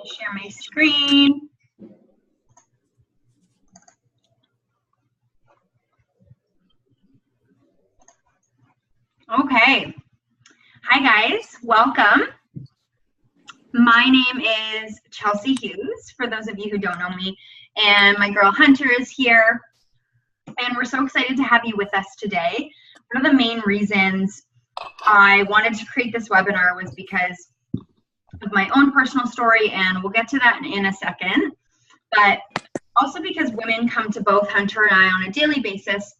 me share my screen. Okay. Hi guys, welcome. My name is Chelsea Hughes, for those of you who don't know me, and my girl Hunter is here. And we're so excited to have you with us today. One of the main reasons I wanted to create this webinar was because of my own personal story, and we'll get to that in a second, but also because women come to both Hunter and I on a daily basis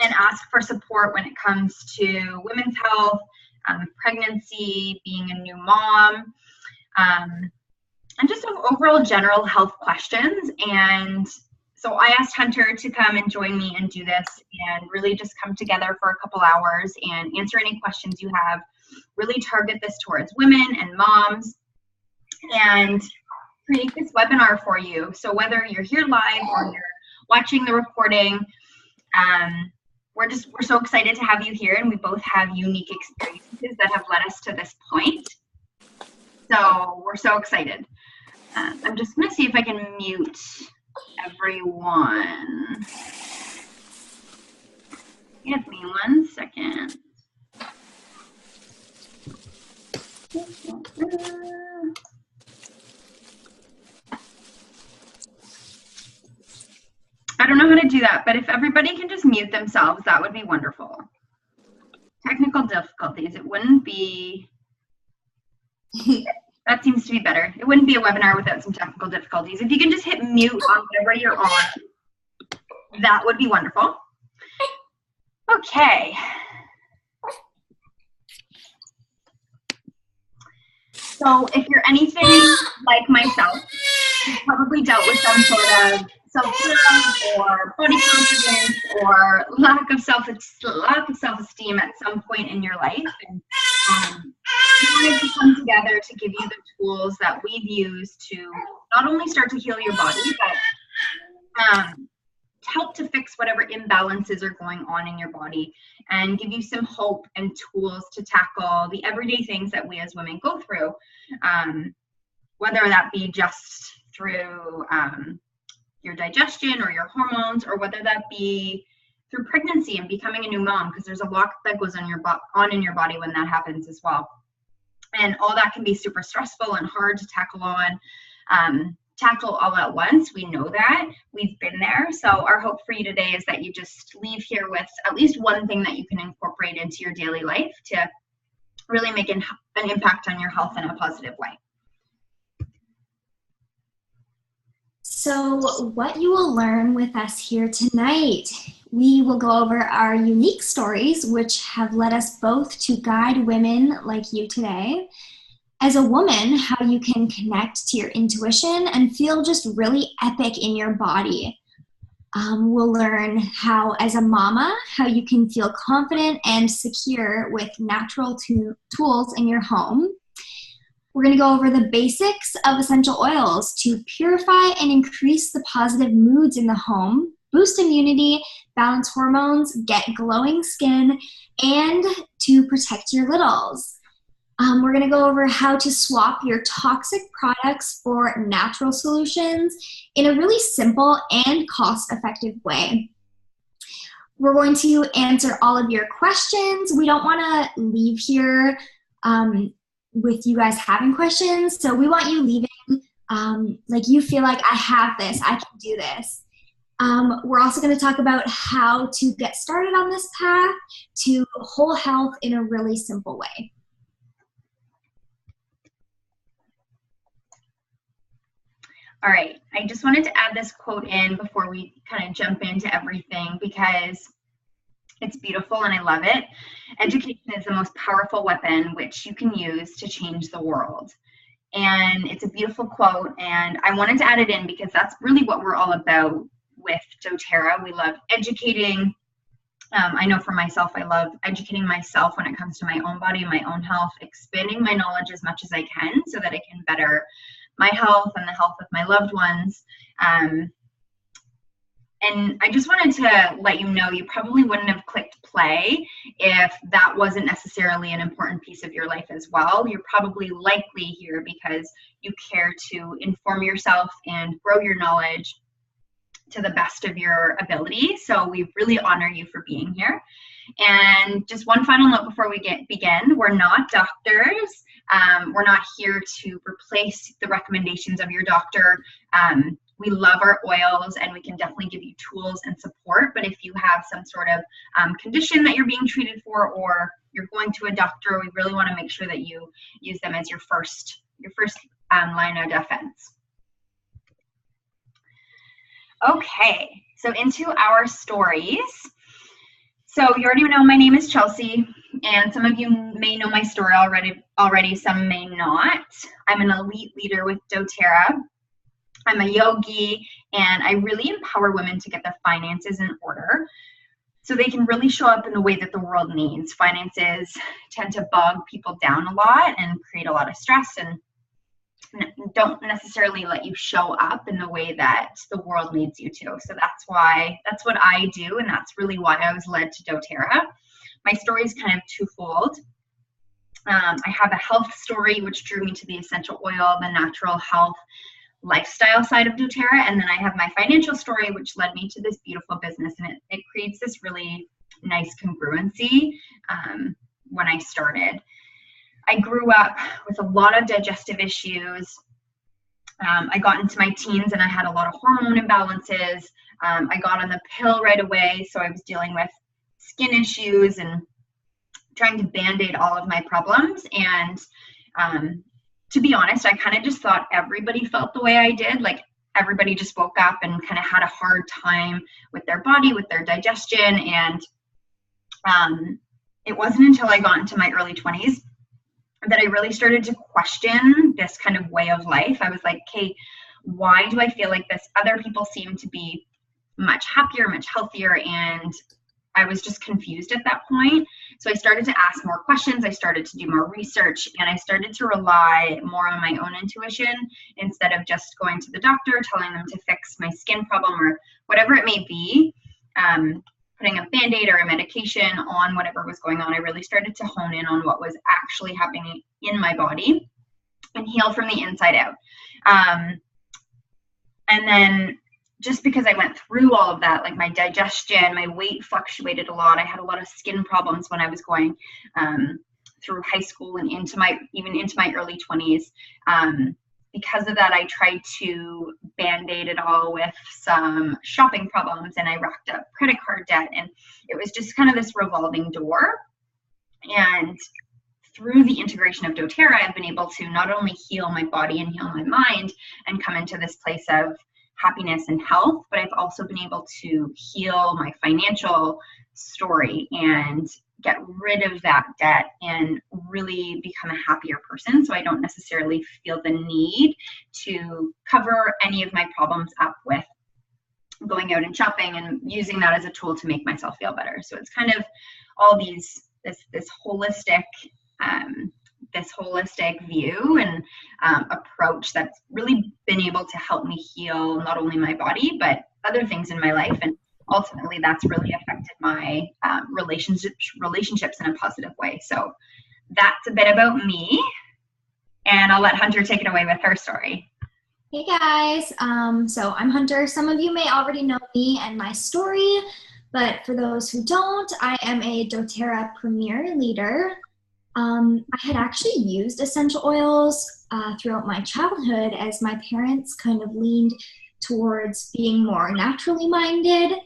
and ask for support when it comes to women's health, pregnancy, being a new mom, and just overall general health questions. And so I asked Hunter to come and join me and do this and really just come together for a couple hours and answer any questions you have, really target this towards women and moms, and create this webinar for you. So whether you're here live or you're watching the recording, we're so excited to have you here, and we both have unique experiences that have led us to this point. So we're so excited. I'm just gonna see if I can mute everyone. Give me 1 second. I don't know how to do that, but if everybody can just mute themselves, that would be wonderful. Technical difficulties, it wouldn't be, that seems to be better. It wouldn't be a webinar without some technical difficulties. If you can just hit mute on whatever you're on, that would be wonderful. Okay. So if you're anything like myself, you've probably dealt with some sort of self-love or body confidence or lack of self-esteem at some point in your life. And we wanted to come together to give you the tools that we've used to not only start to heal your body, but help to fix whatever imbalances are going on in your body and give you some hope and tools to tackle the everyday things that we as women go through, whether that be just through your digestion or your hormones, or whether that be through pregnancy and becoming a new mom, because there's a lot that goes on in your body when that happens as well. And all that can be super stressful and hard to tackle all at once. We know that. We've been there. So our hope for you today is that you just leave here with at least one thing that you can incorporate into your daily life to really make an impact on your health in a positive way. So what you will learn with us here tonight, we will go over our unique stories, which have led us both to guide women like you today. As a woman, how you can connect to your intuition and feel just really epic in your body. We'll learn how, as a mama, how you can feel confident and secure with natural tools in your home. We're going to go over the basics of essential oils to purify and increase the positive moods in the home, boost immunity, balance hormones, get glowing skin, and to protect your littles. We're going to go over how to swap your toxic products for natural solutions in a really simple and cost-effective way. We're going to answer all of your questions. We don't want to leave here with you guys having questions, so we want you leaving like you feel like I have this, I can do this. We're also going to talk about how to get started on this path to whole health in a really simple way. All right, I just wanted to add this quote in before we kind of jump into everything because it's beautiful and I love it. Education is the most powerful weapon which you can use to change the world. And it's a beautiful quote, and I wanted to add it in because that's really what we're all about with doTERRA. We love educating. I know for myself, I love educating myself when it comes to my own body and my own health, expanding my knowledge as much as I can so that I can better my health and the health of my loved ones. And I just wanted to let you know, you probably wouldn't have clicked play if that wasn't necessarily an important piece of your life as well. You're probably likely here because you care to inform yourself and grow your knowledge to the best of your ability. So we really honor you for being here. And just one final note before we begin, we're not doctors. We're not here to replace the recommendations of your doctor. We love our oils and we can definitely give you tools and support. But if you have some sort of condition that you're being treated for, or you're going to a doctor, we really want to make sure that you use them as your first line of defense. Okay, so into our stories. So you already know my name is Chelsea, and some of you may know my story already, some may not. I'm an elite leader with doTERRA. I'm a yogi, and I really empower women to get their finances in order so they can really show up in the way that the world needs. Finances tend to bog people down a lot and create a lot of stress, and don't necessarily let you show up in the way that the world needs you to. So that's what I do, and that's really why I was led to doTERRA. My story is kind of twofold. I have a health story, which drew me to the essential oil, the natural health lifestyle side of doTERRA, and then I have my financial story, which led me to this beautiful business, and it creates this really nice congruency when I started. I grew up with a lot of digestive issues. I got into my teens and I had a lot of hormone imbalances. I got on the pill right away, so I was dealing with skin issues and trying to band-aid all of my problems. And to be honest, I kind of just thought everybody felt the way I did. Like everybody just woke up and kind of had a hard time with their body, with their digestion. And it wasn't until I got into my early 20s that I really started to question this kind of way of life. I was like, okay, why do I feel like this? Other people seem to be much happier, much healthier, and I was just confused at that point. So I started to ask more questions. I started to do more research, and I started to rely more on my own intuition instead of just going to the doctor, telling them to fix my skin problem or whatever it may be. Putting a Band-Aid or a medication on whatever was going on. I really started to hone in on what was actually happening in my body and heal from the inside out. And then just because I went through all of that, like my digestion, my weight fluctuated a lot. I had a lot of skin problems when I was going through high school and even into my early 20s. Because of that, I tried to Band-Aid it all with some shopping problems, and I racked up credit card debt, and it was just kind of this revolving door. And through the integration of doTERRA, I've been able to not only heal my body and heal my mind and come into this place of happiness and health, but I've also been able to heal my financial story and get rid of that debt and really become a happier person. So I don't necessarily feel the need to cover any of my problems up with going out and shopping and using that as a tool to make myself feel better. So it's kind of all this holistic view and approach that's really been able to help me heal not only my body, but other things in my life. And ultimately, that's really affected my relationships in a positive way. So that's a bit about me. And I'll let Hunter take it away with her story. Hey guys, so I'm Hunter. Some of you may already know me and my story, but for those who don't, I am a doTERRA Premier Leader. I had actually used essential oils throughout my childhood as my parents kind of leaned towards being more naturally minded.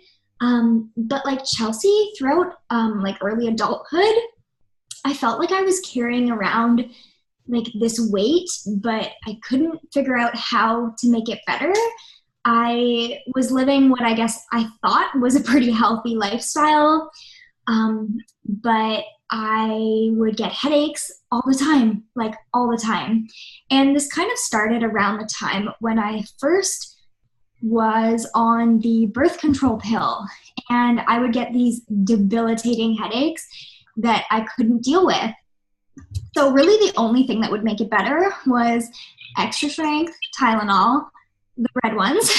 But like Chelsea, throughout like early adulthood, I felt like I was carrying around like this weight, but I couldn't figure out how to make it better. I was living what I guess I thought was a pretty healthy lifestyle, but I would get headaches all the time, like all the time. And this kind of started around the time when I first was on the birth control pill, and I would get these debilitating headaches that I couldn't deal with. So really the only thing that would make it better was extra strength Tylenol, the red ones.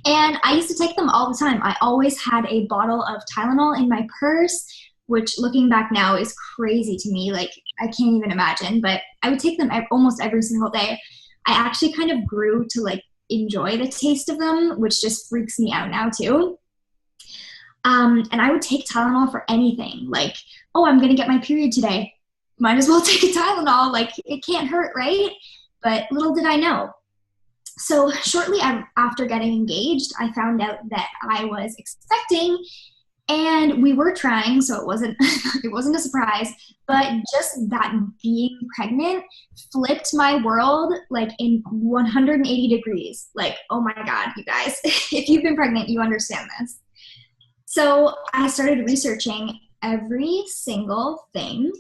And I used to take them all the time. I always had a bottle of Tylenol in my purse, which looking back now is crazy to me. Like, I can't even imagine, but I would take them almost every single day. I actually kind of grew to like enjoy the taste of them, which just freaks me out now too. And I would take Tylenol for anything. Like, oh, I'm going to get my period today. Might as well take a Tylenol. Like, it can't hurt, right? But little did I know. So shortly after getting engaged, I found out that I was expecting, and we were trying, so it wasn't a surprise, but just that being pregnant flipped my world like in 180 degrees. Like, oh my God, you guys, if you've been pregnant, you understand this. So I started researching every single thing,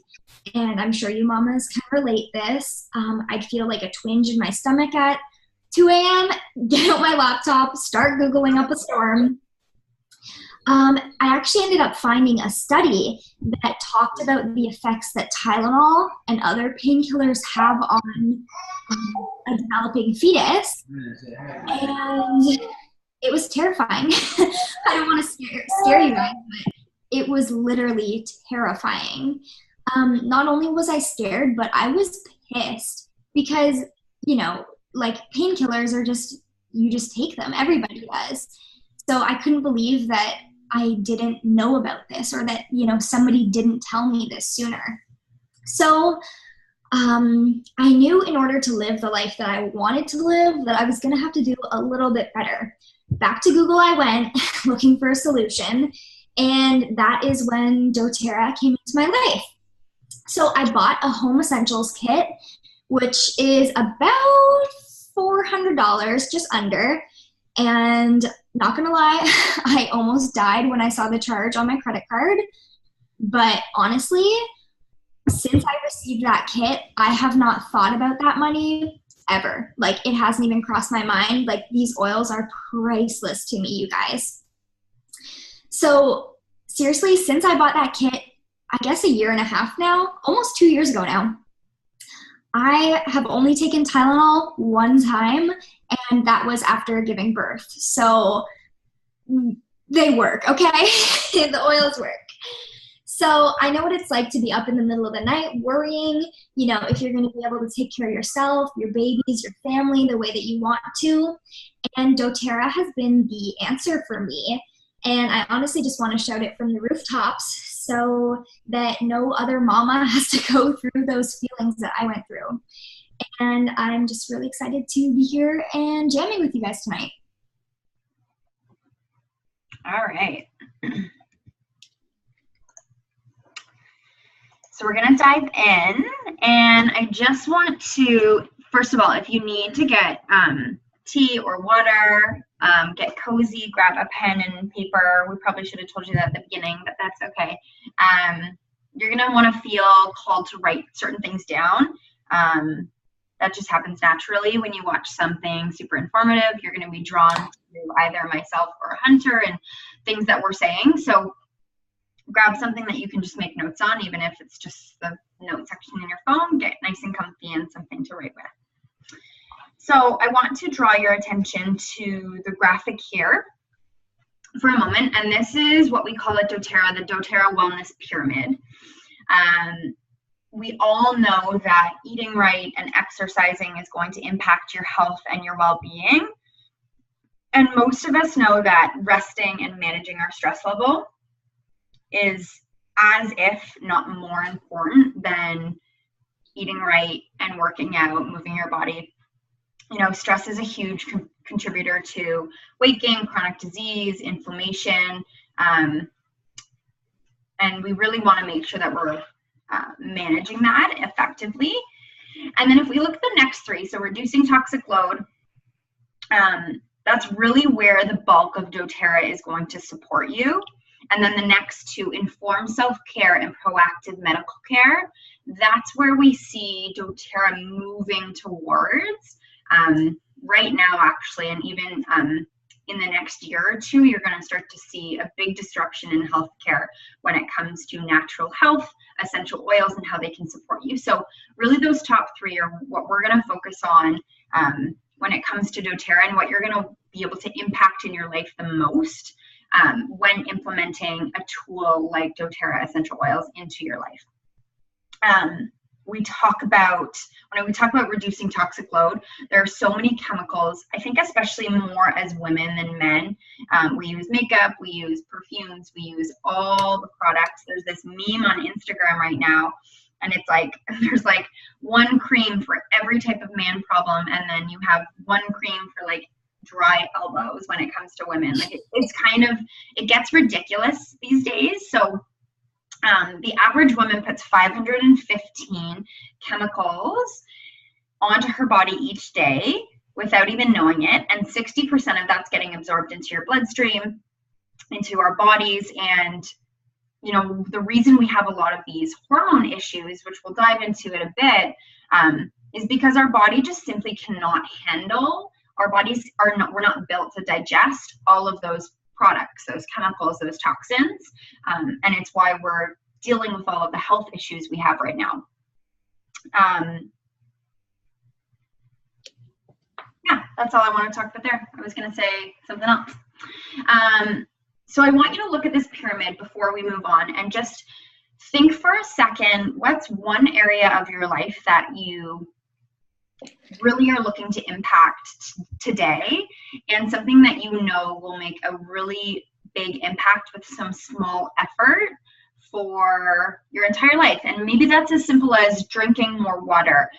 and I'm sure you mamas can relate this. I'd feel like a twinge in my stomach at 2 a.m., get out my laptop, start Googling up a storm. I actually ended up finding a study that talked about the effects that Tylenol and other painkillers have on a developing fetus. And it was terrifying. I don't want to scare you guys, but it was literally terrifying. Not only was I scared, but I was pissed because, you know, like painkillers are you just take them. Everybody does. So I couldn't believe that I didn't know about this, or that, you know, somebody didn't tell me this sooner. So I knew in order to live the life that I wanted to live, that I was going to have to do a little bit better. Back to Google I went looking for a solution, and that is when doTERRA came into my life. So I bought a home essentials kit, which is about $400, just under. And not gonna lie, I almost died when I saw the charge on my credit card. But honestly, since I received that kit, I have not thought about that money ever. Like, it hasn't even crossed my mind. Like, these oils are priceless to me, you guys. So seriously, since I bought that kit, I guess 1.5 years now, almost 2 years ago now, I have only taken Tylenol one time, and that was after giving birth. So they work, okay? The oils work. So I know what it's like to be up in the middle of the night worrying, you know, if you're going to be able to take care of yourself, your babies, your family the way that you want to. And doTERRA has been the answer for me. And I honestly just want to shout it from the rooftops so that no other mama has to go through those feelings that I went through. And I'm just really excited to be here and jamming with you guys tonight. All right. So we're going to dive in, and I just want to, first of all, if you need to get tea or water, get cozy, grab a pen and paper. We probably should have told you that at the beginning, but that's okay. You're going to want to feel called to write certain things down. That just happens naturally when you watch something super informative. You're going to be drawn to either myself or Hunter and things that we're saying. So grab something that you can just make notes on, even if it's just the note section in your phone. Get nice and comfy and something to write with. So I want to draw your attention to the graphic here for a moment. And this is what we call at doTERRA, the doTERRA Wellness Pyramid. We all know that eating right and exercising is going to impact your health and your well-being. And most of us know that resting and managing our stress level is as if not more important than eating right and working out, moving your body. You know, stress is a huge contributor to weight gain, chronic disease, inflammation, and we really want to make sure that we're managing that effectively. And then if we look at the next three, so reducing toxic load, that's really where the bulk of doTERRA is going to support you. And then the next two, inform self-care and proactive medical care, that's where we see doTERRA moving towards right now, actually, and even in the next year or two, you're going to start to see a big disruption in healthcare when it comes to natural health, essential oils, and how they can support you. So really those top three are what we're going to focus on when it comes to doTERRA, and what you're going to be able to impact in your life the most when implementing a tool like doTERRA essential oils into your life. When we talk about reducing toxic load, there are so many chemicals. I think especially more as women than men. We use makeup, we use perfumes, we use all the products. There's this meme on Instagram right now, and it's like there's like one cream for every type of man problem, and then you have one cream for like dry elbows when it comes to women. Like it gets ridiculous these days. So the average woman puts 515 chemicals onto her body each day without even knowing it, and 60% of that's getting absorbed into your bloodstream, into our bodies. And you know, the reason we have a lot of these hormone issues, which we'll dive into in a bit, is because our body just simply cannot handle. Our bodies we're not built to digest all of those products, those chemicals, those toxins, and it's why we're dealing with all of the health issues we have right now. Yeah, that's all I want to talk about there. I was going to say something else. So I want you to look at this pyramid before we move on and just think for a second, what's one area of your life that you really are looking to impact today, and something that you know will make a really big impact with some small effort for your entire life. And maybe that's as simple as drinking more water,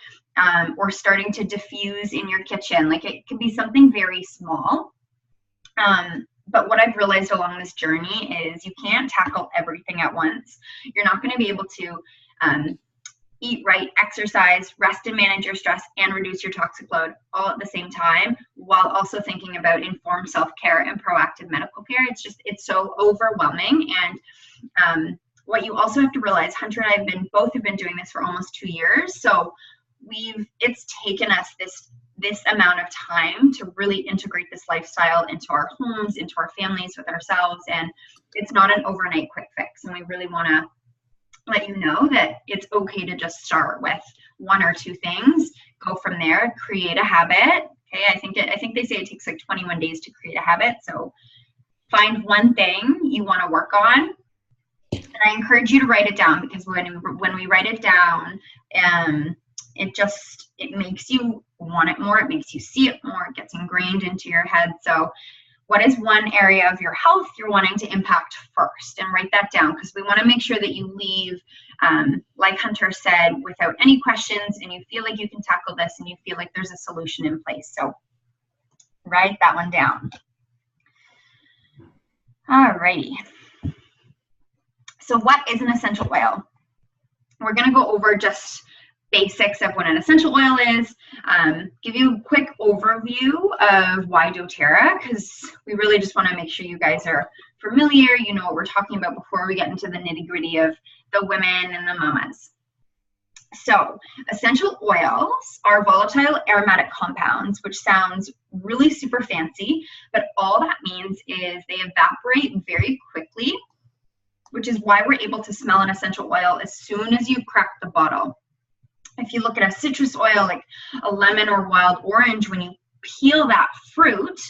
or starting to diffuse in your kitchen. Like, it could be something very small. But what I've realized along this journey is you can't tackle everything at once. You're not going to be able to eat right, exercise, rest and manage your stress, and reduce your toxic load all at the same time, while also thinking about informed self-care and proactive medical care. It's so overwhelming. And what you also have to realize, Hunter and I both have been doing this for almost 2 years. So it's taken us this amount of time to really integrate this lifestyle into our homes, into our families, with ourselves. And it's not an overnight quick fix. And we really want to let you know that it's okay to just start with 1 or 2 things, go from there, create a habit. Okay, I think they say it takes like 21 days to create a habit. So find one thing you want to work on, and I encourage you to write it down, because when we write it down, it makes you want it more, it makes you see it more, it gets ingrained into your head. So what is one area of your health you're wanting to impact first? And write that down, because we want to make sure that you leave, like Hunter said, without any questions, and you feel like you can tackle this, and you feel like there's a solution in place. So write that one down. Alrighty. So what is an essential oil? We're going to go over just basics of what an essential oil is, give you a quick overview of why doTERRA, because we really just want to make sure you guys are familiar, you know what we're talking about, before we get into the nitty-gritty of the women and the mamas. So essential oils are volatile aromatic compounds, which sounds really super fancy, but all that means is they evaporate very quickly, which is why we're able to smell an essential oil as soon as you crack the bottle. If you look at a citrus oil like a lemon or wild orange, when you peel that fruit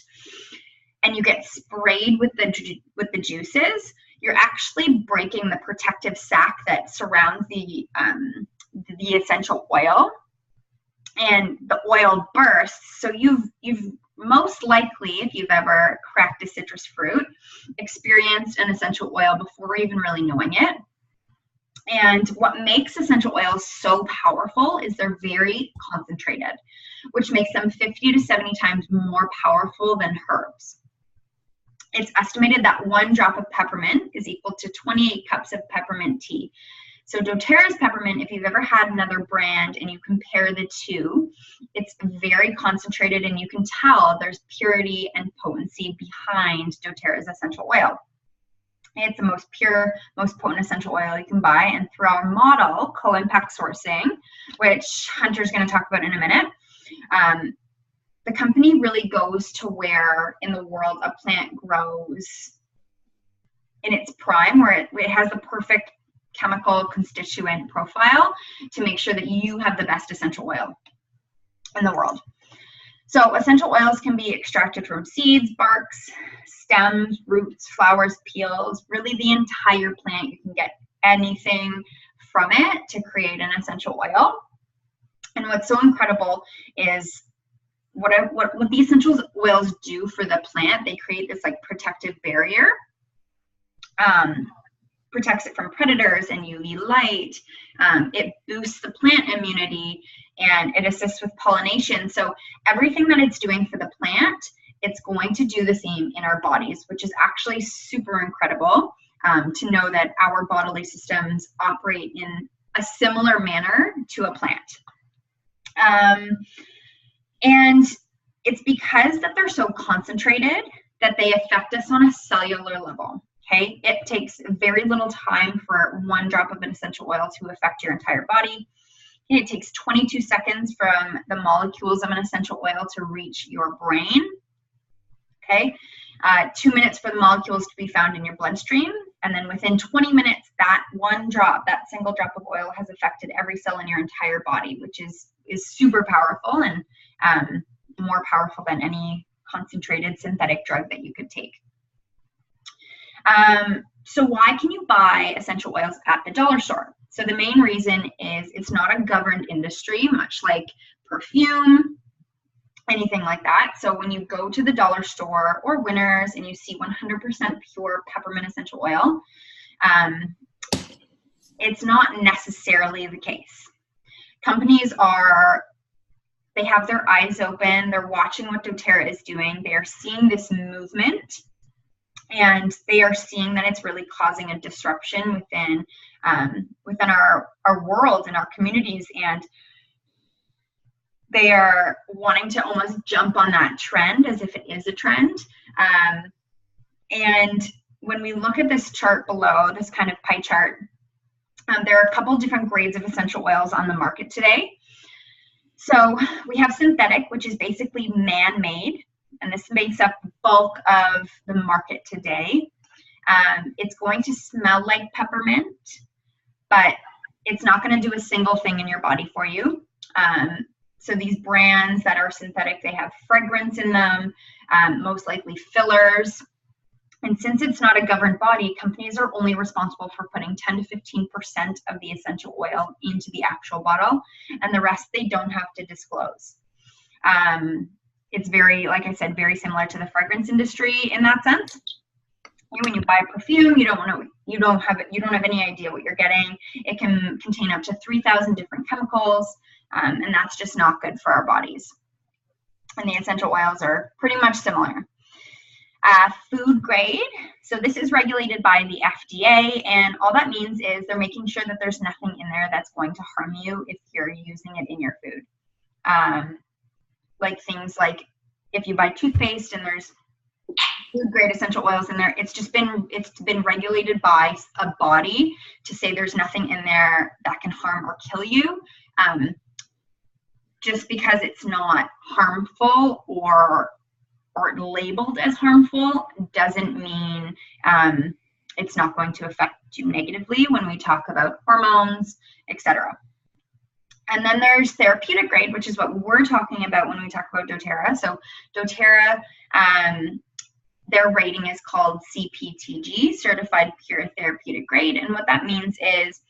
and you get sprayed with the juices, you're actually breaking the protective sac that surrounds the essential oil, and the oil bursts. So you've most likely, if you've ever cracked a citrus fruit, experienced an essential oil before even really knowing it. And what makes essential oils so powerful is they're very concentrated, which makes them 50 to 70 times more powerful than herbs. It's estimated that 1 drop of peppermint is equal to 28 cups of peppermint tea. So doTERRA's peppermint, if you've ever had another brand and you compare the two, it's very concentrated, and you can tell there's purity and potency behind doTERRA's essential oil. It's the most pure, most potent essential oil you can buy. And through our model, Co-Impact Sourcing, which Hunter's going to talk about in a minute, the company really goes to where in the world a plant grows in its prime, where it has the perfect chemical constituent profile to make sure that you have the best essential oil in the world. So essential oils can be extracted from seeds, barks, stems, roots, flowers, peels, really the entire plant. You can get anything from it to create an essential oil. And what's so incredible is what the essential oils do for the plant. They create this like protective barrier, protects it from predators and UV light. It boosts the plant immunity, and it assists with pollination. So everything that it's doing for the plant, it's going to do the same in our bodies, which is actually super incredible to know that our bodily systems operate in a similar manner to a plant. And it's because that they're so concentrated that they affect us on a cellular level. Okay, it takes very little time for one drop of an essential oil to affect your entire body. It takes 22 seconds from the molecules of an essential oil to reach your brain. Okay, 2 minutes for the molecules to be found in your bloodstream. And then within 20 minutes, that one drop, that single drop of oil has affected every cell in your entire body, which is super powerful and more powerful than any concentrated synthetic drug that you could take. So why can you buy essential oils at the dollar store? So the main reason is it's not a governed industry, much like perfume, anything like that. So when you go to the dollar store or Winners and you see 100% pure peppermint essential oil, it's not necessarily the case. Companies they have their eyes open, they're watching what doTERRA is doing, they are seeing this movement, and they are seeing that it's really causing a disruption within our world and our communities, and they are wanting to almost jump on that trend as if it is a trend. And when we look at this chart below, this kind of pie chart, there are a couple different grades of essential oils on the market today. So we have synthetic, which is basically man-made, and this makes up the bulk of the market today. It's going to smell like peppermint, but it's not going to do a single thing in your body for you. So these brands that are synthetic, they have fragrance in them, most likely fillers. And since it's not a governed body, companies are only responsible for putting 10 to 15% of the essential oil into the actual bottle, and the rest they don't have to disclose. It's very, like I said, very similar to the fragrance industry in that sense. When you buy perfume, you don't have any idea what you're getting. It can contain up to 3,000 different chemicals, and that's just not good for our bodies. And the essential oils are pretty much similar. Food grade, so this is regulated by the FDA, and all that means is they're making sure that there's nothing in there that's going to harm you if you're using it in your food. Like things like if you buy toothpaste and there's food grade essential oils in there, it's been regulated by a body to say there's nothing in there that can harm or kill you. Just because it's not harmful or labeled as harmful doesn't mean it's not going to affect you negatively when we talk about hormones, etc. And then there's therapeutic grade, which is what we're talking about when we talk about doTERRA. So doTERRA, their rating is called CPTG, Certified Pure Therapeutic Grade. And what that means is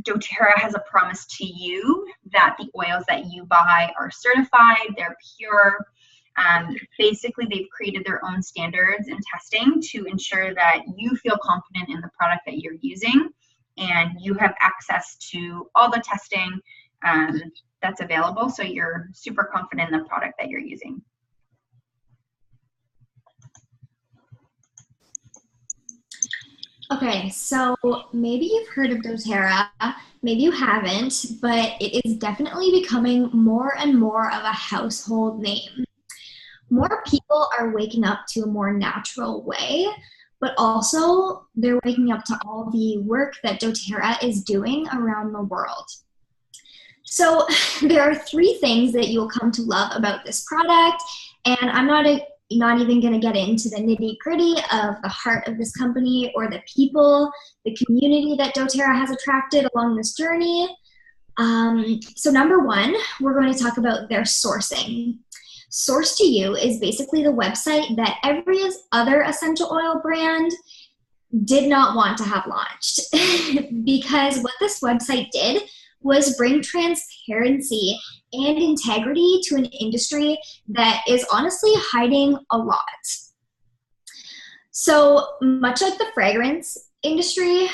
doTERRA has a promise to you that the oils that you buy are certified, they're pure. Basically, they've created their own standards and testing to ensure that you feel confident in the product that you're using, and you have access to all the testing that's available, so you're super confident in the product that you're using. Okay, so maybe you've heard of doTERRA, maybe you haven't, but it is definitely becoming more and more of a household name. More people are waking up to a more natural way, but also they're waking up to all the work that doTERRA is doing around the world. So there are 3 things that you'll come to love about this product, and I'm not even going to get into the nitty-gritty of the heart of this company or the people, the community that doTERRA has attracted along this journey. So number 1, we're going to talk about their sourcing. Source to You is basically the website that every other essential oil brand did not want to have launched because what this website did was bring transparency and integrity to an industry that is honestly hiding a lot. So much like the fragrance industry,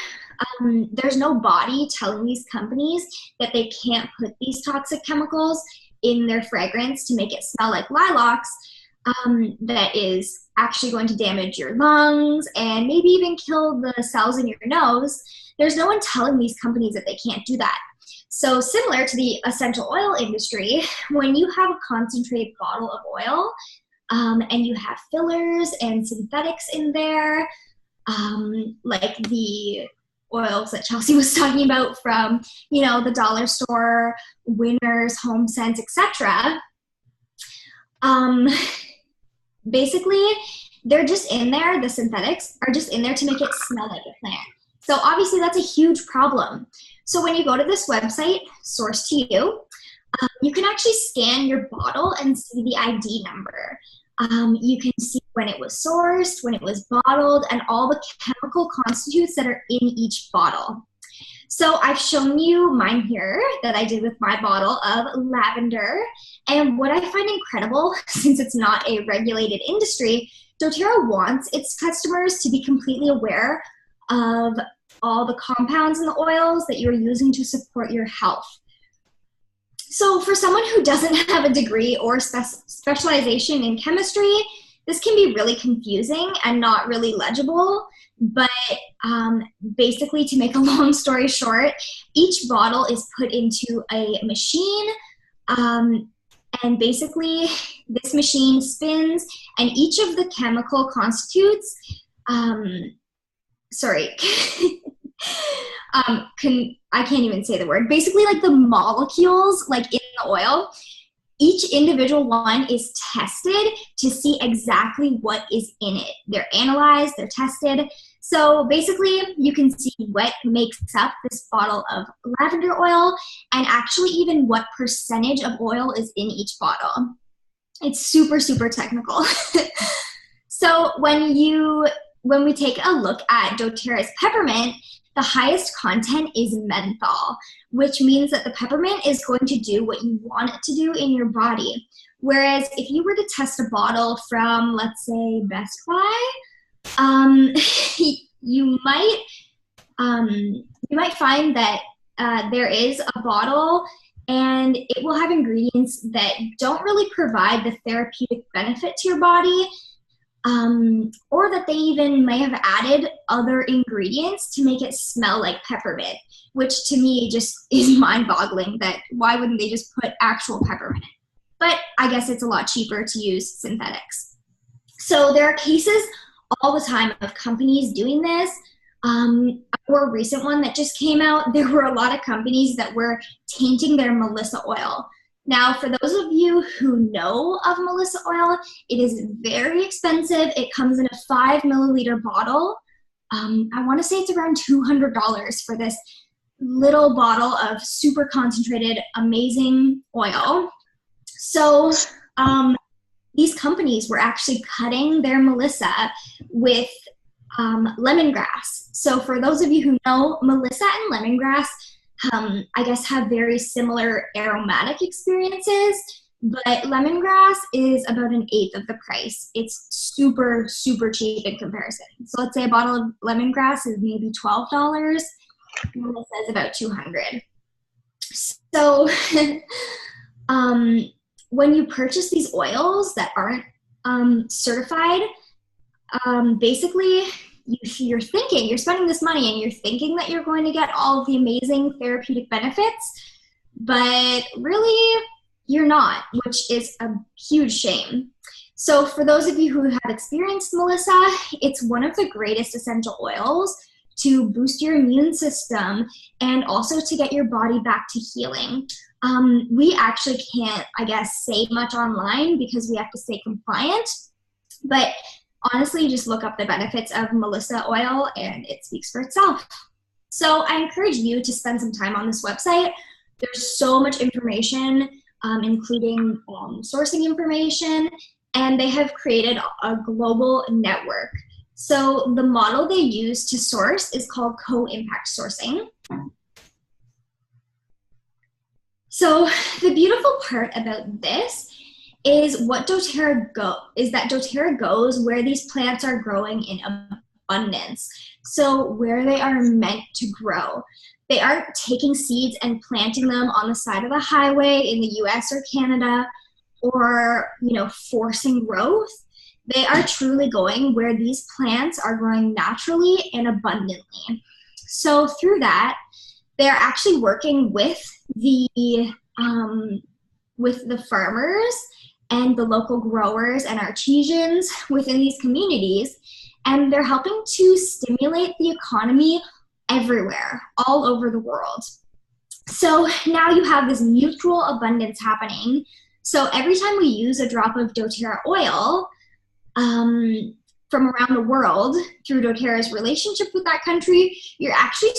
there's no body telling these companies that they can't put these toxic chemicals in their fragrance to make it smell like lilacs, that is actually going to damage your lungs and maybe even kill the cells in your nose. There's no one telling these companies that they can't do that. So similar to the essential oil industry, when you have a concentrated bottle of oil and you have fillers and synthetics in there, like the oils that Chelsea was talking about from, the dollar store, Winners, Home Sense, etc. Basically, they're just in there, the synthetics are just in there to make it smell like a plant. So obviously that's a huge problem. So when you go to this website, Source to You, you can actually scan your bottle and see the ID number. You can see when it was sourced, when it was bottled, and all the chemical constituents that are in each bottle. So I've shown you mine here that I did with my bottle of lavender. And what I find incredible, since it's not a regulated industry, doTERRA wants its customers to be completely aware of all the compounds in the oils that you're using to support your health. So for someone who doesn't have a degree or specialization in chemistry, this can be really confusing and not really legible. But basically, to make a long story short, each bottle is put into a machine, and basically this machine spins, and each of the chemical constitutes, I can't even say the word. Basically, like the molecules, like in the oil, each individual one is tested to see exactly what is in it. They're analyzed, they're tested. So basically, you can see what makes up this bottle of lavender oil and actually even what percentage of oil is in each bottle. It's super, super technical. So when we take a look at doTERRA's peppermint, the highest content is menthol, which means that the peppermint is going to do what you want it to do in your body. Whereas if you were to test a bottle from, let's say, Best Buy, you might find that there is a bottle and it will have ingredients that don't really provide the therapeutic benefit to your body, or that they even may have added other ingredients to make it smell like peppermint, which to me just is mind-boggling. That why wouldn't they just put actual peppermint? But I guess it's a lot cheaper to use synthetics. So there are cases all the time of companies doing this. A more recent one that just came out, there were a lot of companies that were tainting their Melissa oil. Now, for those of you who know of Melissa oil, it is very expensive. It comes in a 5 milliliter bottle. I want to say it's around $200 for this little bottle of super concentrated, amazing oil. So these companies were actually cutting their Melissa with lemongrass. So for those of you who know, Melissa and lemongrass I guess have very similar aromatic experiences, but lemongrass is about 1/8 of the price. It's super, super cheap in comparison. So let's say a bottle of lemongrass is maybe $12. Melissa is about $200. So when you purchase these oils that aren't certified, basically you're spending this money and you're thinking that you're going to get all of the amazing therapeutic benefits, but really you're not, which is a huge shame. So for those of you who have experienced Melissa, it's one of the greatest essential oils to boost your immune system and also to get your body back to healing. We actually can't, I guess, say much online because we have to stay compliant, but honestly, just look up the benefits of Melissa oil and it speaks for itself. So I encourage you to spend some time on this website. There's so much information including sourcing information, and they have created a global network. So the model they use to source is called co-impact sourcing. So the beautiful part about this is that doTERRA goes where these plants are growing in abundance. So where they are meant to grow. They aren't taking seeds and planting them on the side of the highway in the US or Canada, or forcing growth. They are truly going where these plants are growing naturally and abundantly. So through that, they're actually working with the farmers and the local growers and artisans within these communities, and they're helping to stimulate the economy everywhere, all over the world. So now you have this mutual abundance happening. So every time we use a drop of doTERRA oil from around the world through doTERRA's relationship with that country, you're actually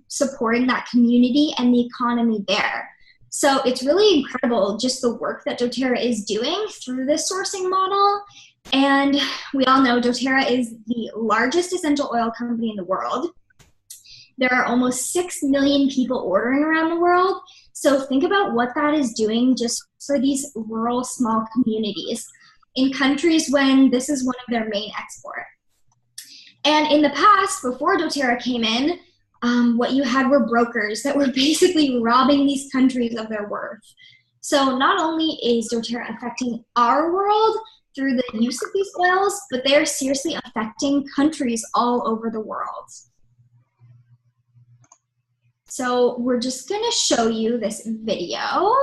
supporting that community and the economy there. So it's really incredible just the work that doTERRA is doing through this sourcing model. And we all know doTERRA is the largest essential oil company in the world. There are almost 6 million people ordering around the world. So think about what that is doing just for these rural small communities in countries when this is one of their main export. And in the past, before doTERRA came in, what you had were brokers that were basically robbing these countries of their worth. So not only is doTERRA affecting our world through the use of these oils, but they're seriously affecting countries all over the world. So we're just gonna show you this video.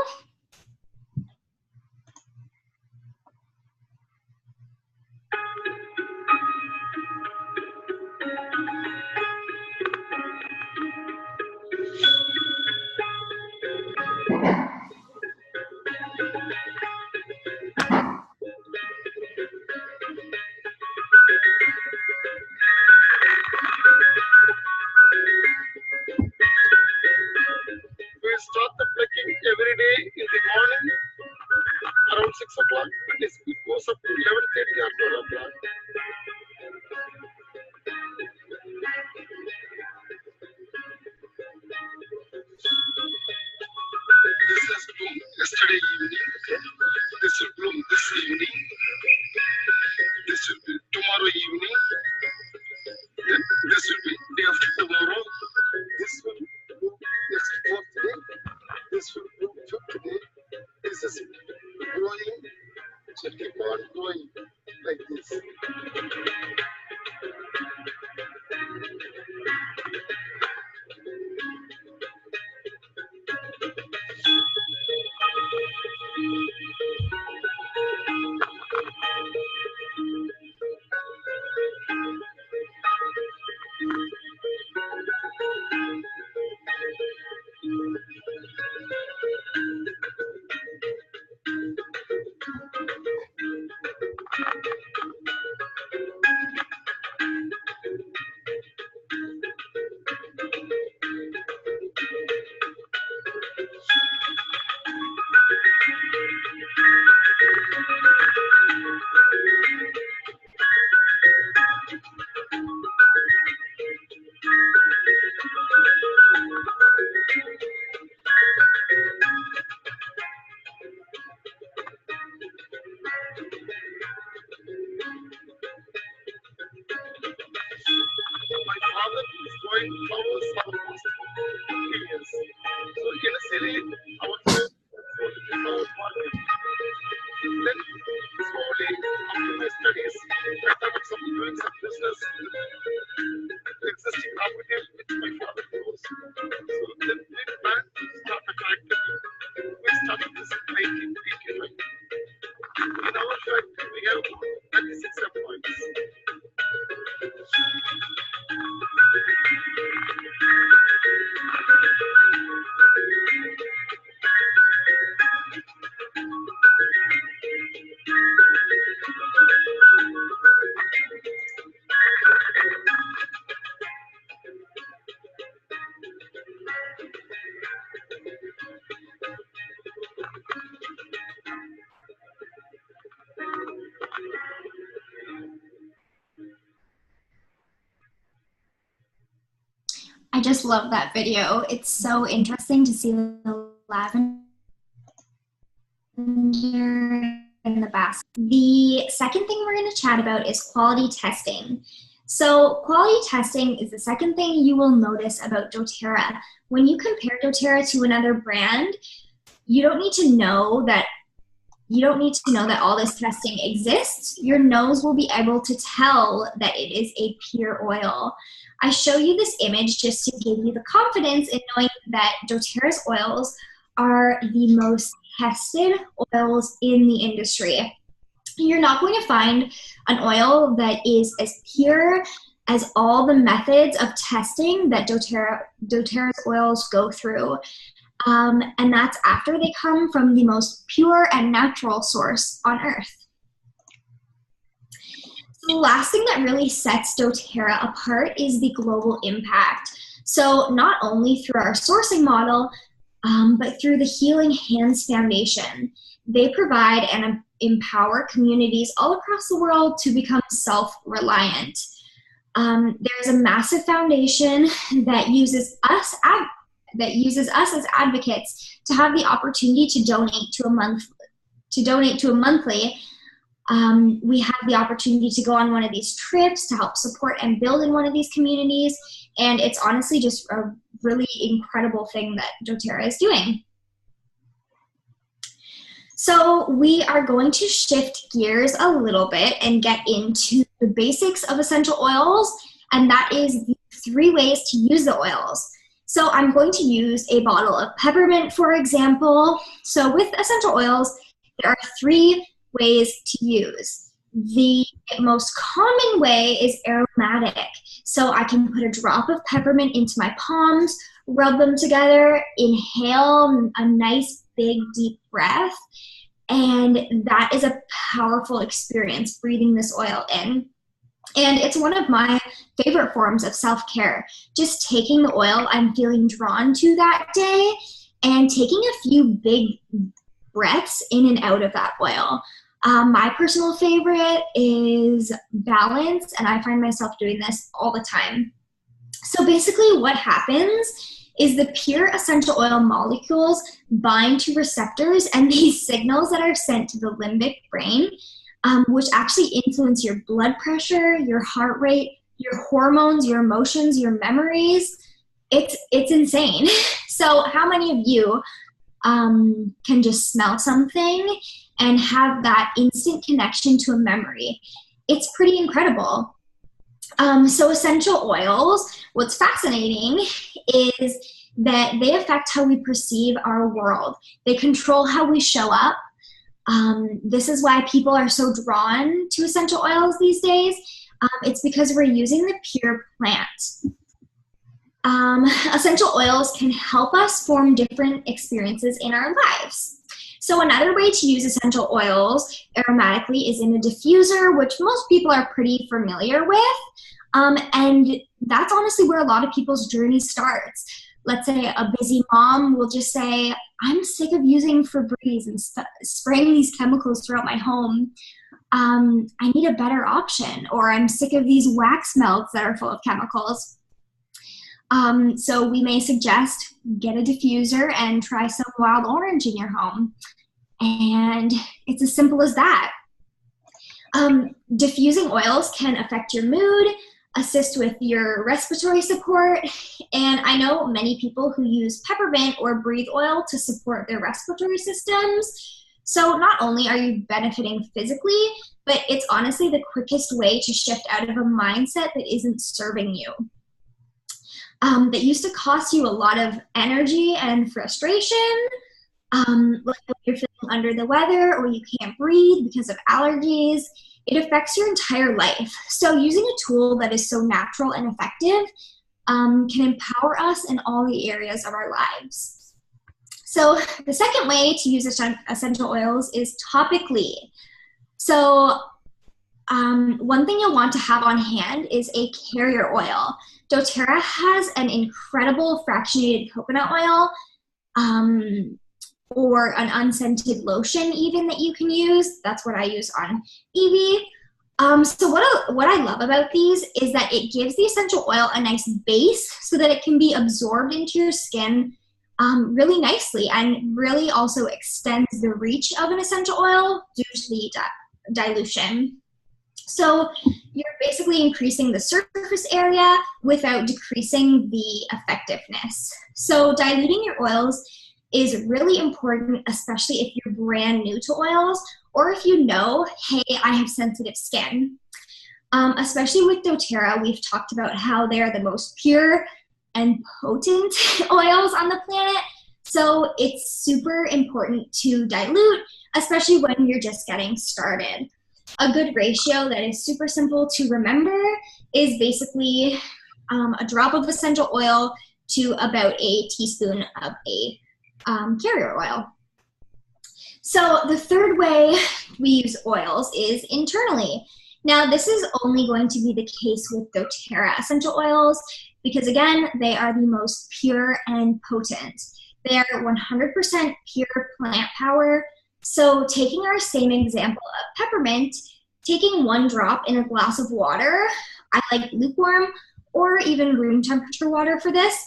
We start the plucking every day in the morning around 6 o'clock, and it goes up to 11:30 or 12 o'clock. This has bloomed yesterday evening. This will bloom this evening. This will be tomorrow evening. Then this will be day after tomorrow. This will bloom next fourth day. This will bloom fifth day. This is growing. It will keep on growing like this. My father is growing flowers for the past 50 years. So initially, our first flower market. Then slowly, after my studies, I thought of doing some business with the existing property which my father owns. So then we planned to start a factory. We started this in 1985. In our factory, we have 36 employees. just love that video. It's so interesting to see the lavender in the basket. The second thing we're going to chat about is quality testing. So quality testing is the second thing you will notice about doTERRA. When you compare doTERRA to another brand, you don't need to know that all this testing exists. Your nose will be able to tell that it is a pure oil. I show you this image just to give you the confidence in knowing that doTERRA's oils are the most tested oils in the industry. You're not going to find an oil that is as pure as all the methods of testing that doTERRA's oils go through. And that's after they come from the most pure and natural source on earth. The last thing that really sets doTERRA apart is the global impact. So not only through our sourcing model, but through the Healing Hands Foundation. They provide and empower communities all across the world to become self-reliant. There's a massive foundation that uses us as advocates to have the opportunity to donate to a monthly. We have the opportunity to go on one of these trips to help support and build in one of these communities, and it's honestly just a really incredible thing that doTERRA is doing. So we are going to shift gears a little bit and get into the basics of essential oils, and that is the 3 ways to use the oils. So I'm going to use a bottle of peppermint, for example. So with essential oils, there are 3 ways to use. The most common way is aromatic. So I can put a drop of peppermint into my palms, rub them together, inhale a nice big deep breath, and that is a powerful experience breathing this oil in. And it's one of my favorite forms of self-care, just taking the oil I'm feeling drawn to that day and taking a few big breaths in and out of that oil. My personal favorite is Balance, and I find myself doing this all the time. So basically what happens is the pure essential oil molecules bind to receptors and these signals that are sent to the limbic brain, which actually influence your blood pressure, your heart rate, your hormones, your emotions, your memories. It's insane. So how many of you can just smell something and have that instant connection to a memory? It's pretty incredible. So essential oils, what's fascinating is that they affect how we perceive our world. They control how we show up. This is why people are so drawn to essential oils these days. It's because we're using the pure plant. Essential oils can help us form different experiences in our lives. So another way to use essential oils aromatically is in a diffuser, which most people are pretty familiar with. And that's honestly where a lot of people's journey starts. Let's say a busy mom will just say, I'm sick of using Febreze and spraying these chemicals throughout my home. I need a better option, or I'm sick of these wax melts that are full of chemicals. So we may suggest get a diffuser and try some wild orange in your home. And it's as simple as that. Diffusing oils can affect your mood, assist with your respiratory support, and I know many people who use peppermint or breathe oil to support their respiratory systems. So not only are you benefiting physically, but it's honestly the quickest way to shift out of a mindset that isn't serving you. That used to cost you a lot of energy and frustration, like when you're feeling under the weather or you can't breathe because of allergies. It affects your entire life. So using a tool that is so natural and effective can empower us in all the areas of our lives. So the second way to use essential oils is topically. So one thing you'll want to have on hand is a carrier oil. doTERRA has an incredible fractionated coconut oil, or an unscented lotion even that you can use. That's what I use on Evie. So what I love about these is that it gives the essential oil a nice base so that it can be absorbed into your skin really nicely, and really also extends the reach of an essential oil due to the dilution. So you're basically increasing the surface area without decreasing the effectiveness. So diluting your oils is really important, especially if you're brand new to oils, or if you know, hey, I have sensitive skin. Especially with doTERRA, we've talked about how they are the most pure and potent oils on the planet. So it's super important to dilute, especially when you're just getting started. A good ratio that is super simple to remember is basically a drop of essential oil to about a teaspoon of a carrier oil. So the third way we use oils is internally. Now this is only going to be the case with doTERRA essential oils because again, they are the most pure and potent. They are 100% pure plant power. So taking our same example of peppermint, taking 1 drop in a glass of water, I like lukewarm or even room temperature water for this,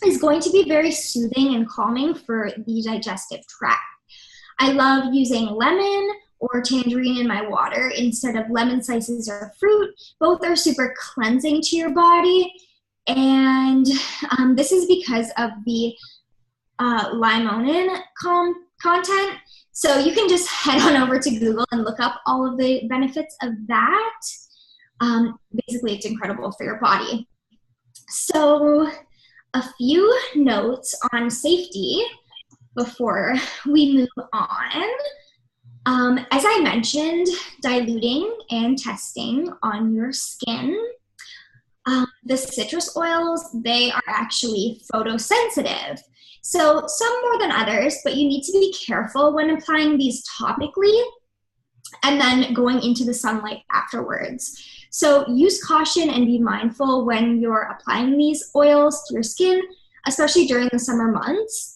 is going to be very soothing and calming for the digestive tract. I love using lemon or tangerine in my water instead of lemon slices or fruit. Both are super cleansing to your body, and this is because of the limonene content. So you can just head on over to Google and look up all of the benefits of that. Basically, it's incredible for your body. So a few notes on safety before we move on. As I mentioned, diluting and testing on your skin. The citrus oils, they are actually photosensitive. So some more than others, but you need to be careful when applying these topically and then going into the sunlight afterwards. So use caution and be mindful when you're applying these oils to your skin, especially during the summer months.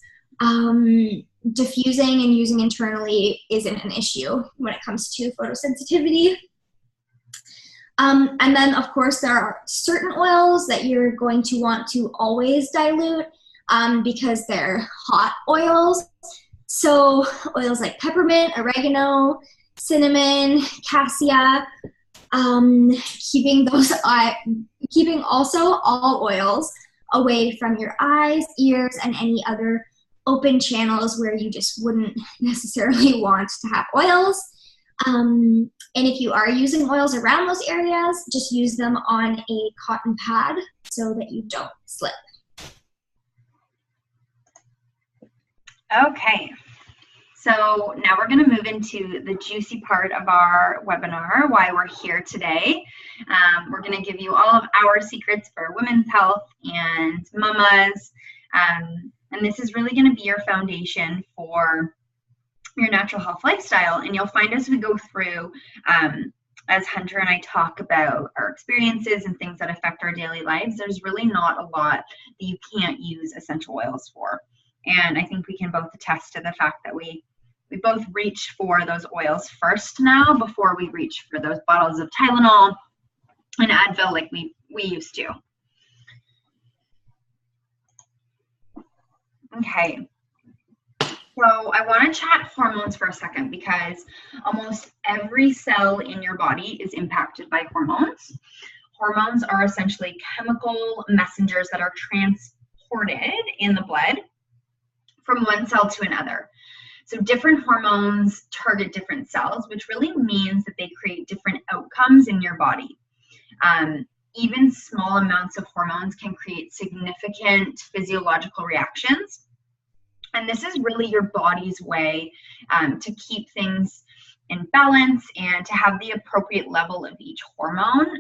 Diffusing and using internally isn't an issue when it comes to photosensitivity. And then, of course, there are certain oils that you're going to want to always dilute because they're hot oils. So oils like peppermint, oregano, cinnamon, cassia, keeping also all oils away from your eyes, ears, and any other open channels where you just wouldn't necessarily want to have oils. And if you are using oils around those areas, just use them on a cotton pad so that you don't slip. Okay, so now we're going to move into the juicy part of our webinar, why we're here today. We're going to give you all of our secrets for women's health and mamas. And this is really going to be your foundation for your natural health lifestyle. And you'll find as we go through, as Hunter and I talk about our experiences and things that affect our daily lives, there's really not a lot that you can't use essential oils for. And I think we can both attest to the fact that we both reach for those oils first now before we reach for those bottles of Tylenol and Advil like we used to. Okay, so I want to chat hormones for a second because almost every cell in your body is impacted by hormones. Hormones are essentially chemical messengers that are transported in the blood from one cell to another. So different hormones target different cells, which really means that they create different outcomes in your body. Even small amounts of hormones can create significant physiological reactions. And this is really your body's way to keep things in balance and to have the appropriate level of each hormone.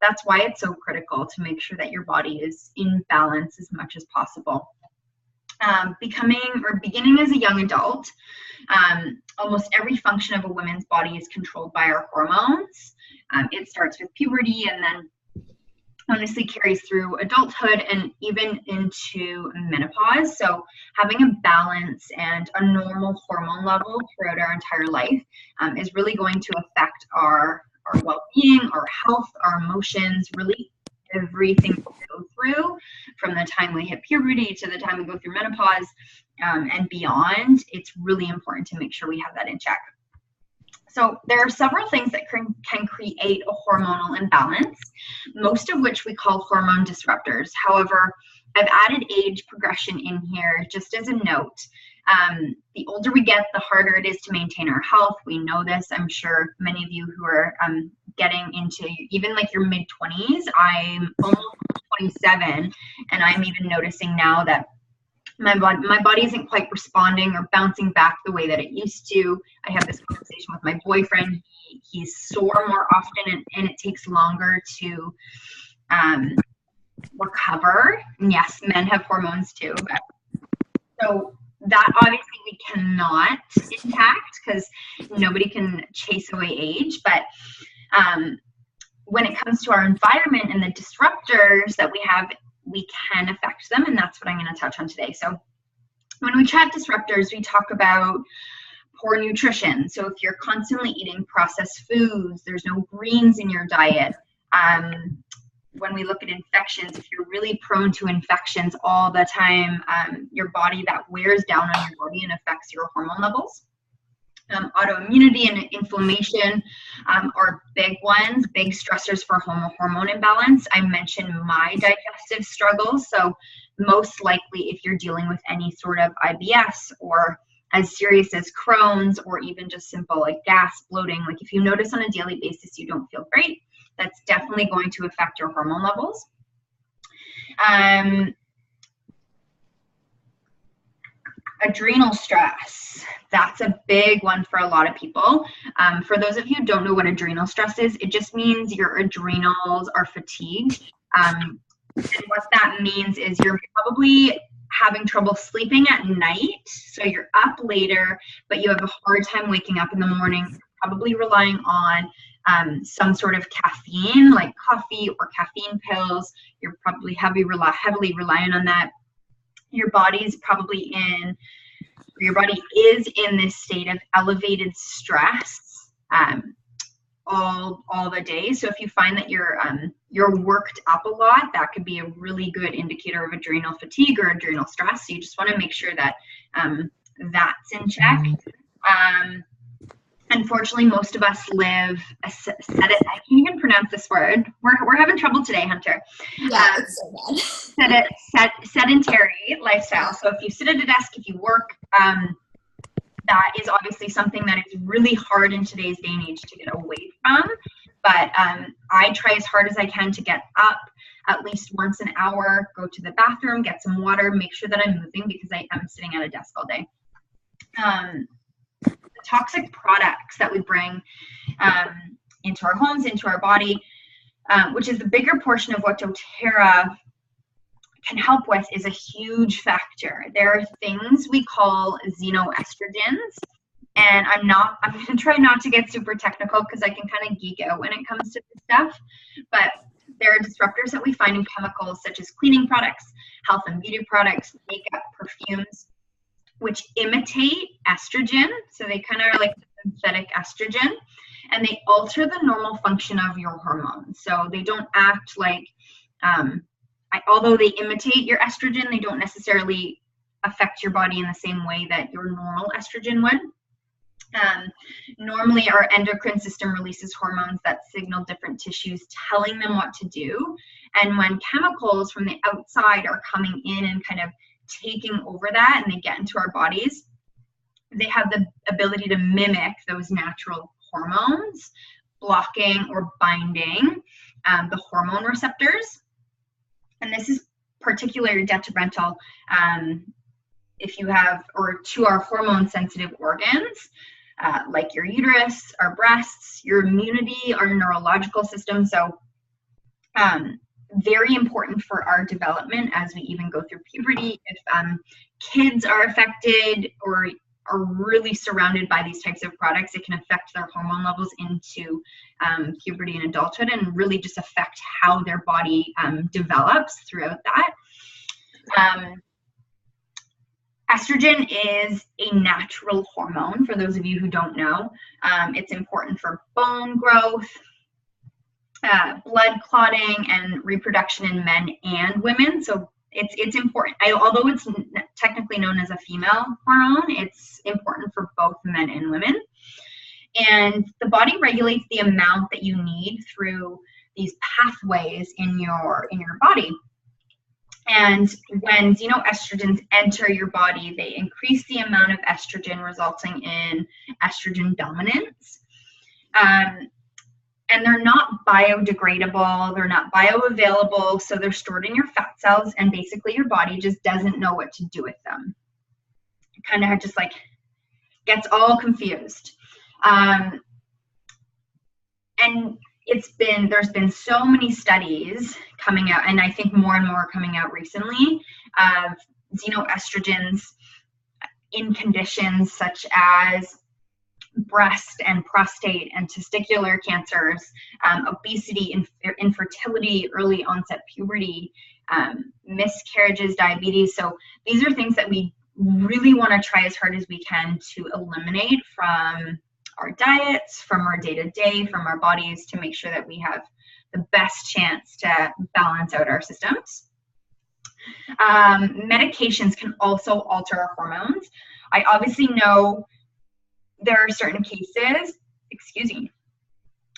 That's why it's so critical to make sure that your body is in balance as much as possible. Beginning as a young adult, almost every function of a woman's body is controlled by our hormones. It starts with puberty and then honestly carries through adulthood and even into menopause. So having a balance and a normal hormone level throughout our entire life is really going to affect our our well-being, our health, our emotions, really everything we go through from the time we hit puberty to the time we go through menopause and beyond. It's really important to make sure we have that in check. So there are several things that can create a hormonal imbalance, most of which we call hormone disruptors. However, I've added age progression in here just as a note. The older we get, the harder it is to maintain our health. We know this. I'm sure many of you who are getting into even like your mid-20s, I'm almost 27, and I'm even noticing now that my body isn't quite responding or bouncing back the way that it used to. I have this conversation with my boyfriend. He's sore more often, and it takes longer to recover. And yes, men have hormones too. So that obviously we cannot impact because nobody can chase away age. But when it comes to our environment and the disruptors that we have, we can affect them, and that's what I'm going to touch on today. So when we chat disruptors, we talk about poor nutrition. So if you're constantly eating processed foods, there's no greens in your diet. When we look at infections, if you're really prone to infections all the time, your body, that wears down on your body and affects your hormone levels. Autoimmunity and inflammation are big ones, big stressors for hormone imbalance. I mentioned my digestive struggles. So most likely if you're dealing with any sort of IBS or as serious as Crohn's or even just simple like gas, bloating, like if you notice on a daily basis you don't feel great, that's definitely going to affect your hormone levels. Adrenal stress, that's a big one for a lot of people. For those of you who don't know what adrenal stress is, it just means your adrenals are fatigued. And what that means is you're probably having trouble sleeping at night. So you're up later, but you have a hard time waking up in the morning, probably relying on some sort of caffeine like coffee or caffeine pills. You're probably heavily relying on that. Your body is in this state of elevated stress all the day. So if you find that you're worked up a lot, that could be a really good indicator of adrenal fatigue or adrenal stress. So you just want to make sure that that's in check. Unfortunately, most of us live I can't even pronounce this word. We're having trouble today, Hunter. Yeah, it's so bad. Sedentary lifestyle. So if you sit at a desk, if you work, that is obviously something that is really hard in today's day and age to get away from. But I try as hard as I can to get up at least once an hour, go to the bathroom, get some water, make sure that I'm moving because I am sitting at a desk all day. Toxic products that we bring into our homes, into our body, which is the bigger portion of what doTERRA can help with, is a huge factor. There are things we call xenoestrogens, and I'm going to try not to get super technical because I can kind of geek out when it comes to this stuff, but there are disruptors that we find in chemicals such as cleaning products, health and beauty products, makeup, perfumes, which imitate estrogen. So they kind of are like synthetic estrogen, and they alter the normal function of your hormones. So they don't act like, although they imitate your estrogen, they don't necessarily affect your body in the same way that your normal estrogen would. Normally our endocrine system releases hormones that signal different tissues, telling them what to do. And when chemicals from the outside are coming in and kind of taking over that and they get into our bodies, they have the ability to mimic those natural hormones, blocking or binding the hormone receptors. And this is particularly detrimental if you have, or to our hormone sensitive organs, like your uterus, our breasts, your immunity, our neurological system. So very important for our development as we even go through puberty. If kids are affected or are really surrounded by these types of products, it can affect their hormone levels into puberty and adulthood, and really just affect how their body develops throughout that. Estrogen is a natural hormone, for those of you who don't know. It's important for bone growth, blood clotting and reproduction in men and women. So it's important. Although it's technically known as a female hormone, it's important for both men and women. And the body regulates the amount that you need through these pathways in your body. And when xenoestrogens enter your body, they increase the amount of estrogen, resulting in estrogen dominance. And they're not biodegradable, they're not bioavailable, so they're stored in your fat cells, and basically your body just doesn't know what to do with them. It kind of just like gets all confused. And there's been so many studies coming out, and I think more and more coming out recently, of xenoestrogens in conditions such as breast and prostate and testicular cancers, obesity, infertility, early onset puberty, miscarriages, diabetes. So these are things that we really want to try as hard as we can to eliminate from our diets, from our day-to-day, from our bodies, to make sure that we have the best chance to balance out our systems. Medications can also alter our hormones. I obviously know there are certain cases,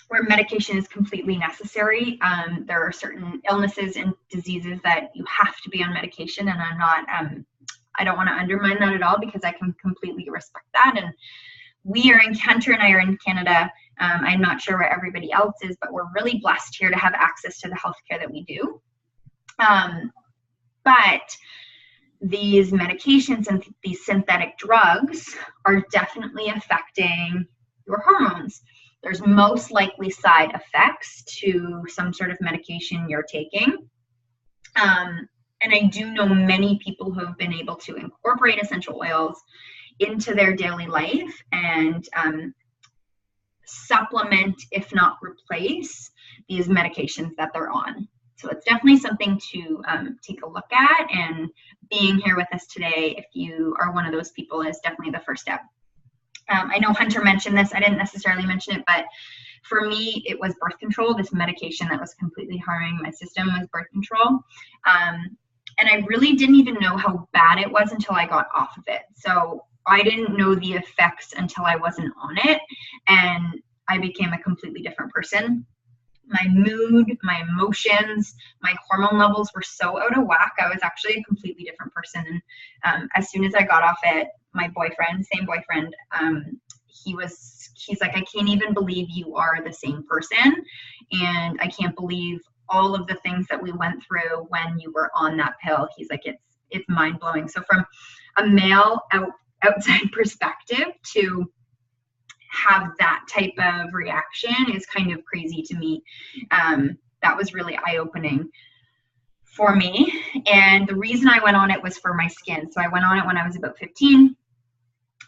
where medication is completely necessary. There are certain illnesses and diseases that you have to be on medication, and I don't want to undermine that at all, because I can completely respect that. And Hunter and I are in Canada. I'm not sure where everybody else is, but we're really blessed here to have access to the healthcare that we do. But these medications and these synthetic drugs are definitely affecting your hormones. There's most likely side effects to some sort of medication you're taking. And I do know many people who have been able to incorporate essential oils into their daily life and supplement, if not replace, these medications that they're on. So it's definitely something to take a look at, and being here with us today, if you are one of those people, is definitely the first step. I know Hunter mentioned this. I didn't necessarily mention it, but for me, it was birth control. This medication that was completely harming my system was birth control. And I really didn't even know how bad it was until I got off of it. So I didn't know the effects until I wasn't on it, and I became a completely different person. My mood, my emotions, my hormone levels were so out of whack. I was actually a completely different person. And as soon as I got off it, my boyfriend, same boyfriend, he's like, I can't even believe you are the same person. And I can't believe all of the things that we went through when you were on that pill. He's like, it's mind blowing. So from a male outside perspective, to have that type of reaction is kind of crazy to me. That was really eye-opening for me. And the reason I went on it was for my skin. So I went on it when I was about 15.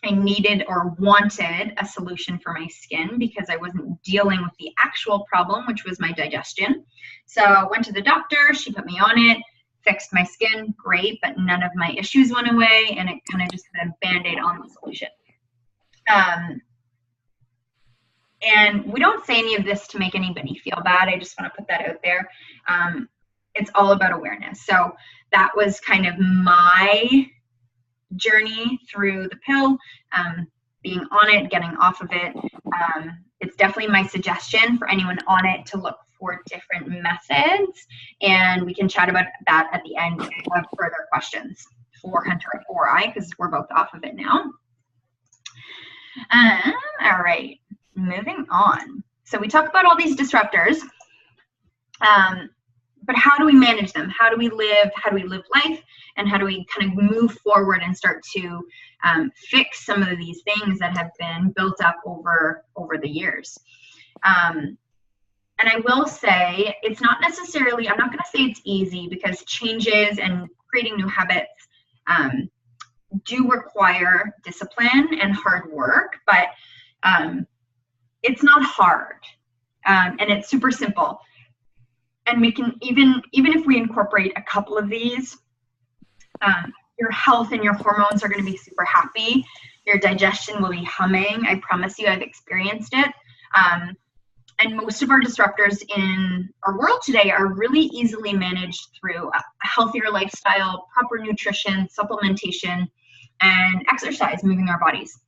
I needed or wanted a solution for my skin because I wasn't dealing with the actual problem, which was my digestion. So I went to the doctor, she put me on it, fixed my skin, great, but none of my issues went away, and it kind of just had a Band-Aid on the solution. And we don't say any of this to make anybody feel bad. I just want to put that out there. It's all about awareness. So that was kind of my journey through the pill, being on it, getting off of it. It's definitely my suggestion for anyone on it to look for different methods, and we can chat about that at the end if you have further questions for Hunter or I, because we're both off of it now. All right, moving on. So we talk about all these disruptors, but how do we manage them? How do we live life? And how do we kind of move forward and start to fix some of these things that have been built up over the years? And I will say, it's not necessarily, I'm not going to say it's easy, because changes and creating new habits do require discipline and hard work, but it's not hard, and it's super simple. And we can, even if we incorporate a couple of these, your health and your hormones are going to be super happy. Your digestion will be humming. I promise you, I've experienced it. And most of our disruptors in our world today are really easily managed through a healthier lifestyle, proper nutrition, supplementation, and exercise, moving our bodies.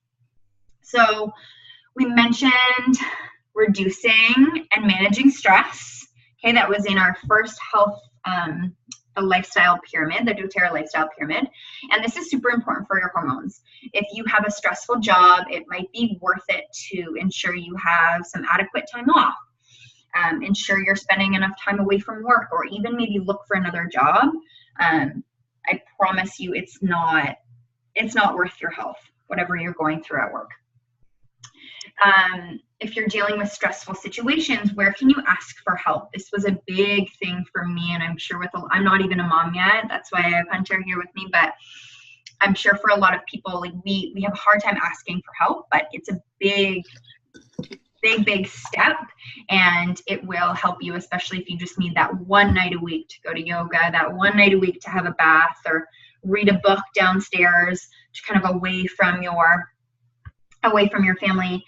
So we mentioned reducing and managing stress. Okay, that was in our first health, the lifestyle pyramid, the doTERRA lifestyle pyramid. And this is super important for your hormones. If you have a stressful job, it might be worth it to ensure you have some adequate time off. Ensure you're spending enough time away from work, or even maybe look for another job. I promise you it's not worth your health, whatever you're going through at work. If you're dealing with stressful situations, where can you ask for help? This was a big thing for me, and I'm sure I'm not even a mom yet. That's why I have Hunter here with me, but I'm sure for a lot of people, like we have a hard time asking for help, but it's a big step, and it will help you, especially if you just need that one night a week to go to yoga, that one night a week to have a bath or read a book downstairs, to kind of away from your family.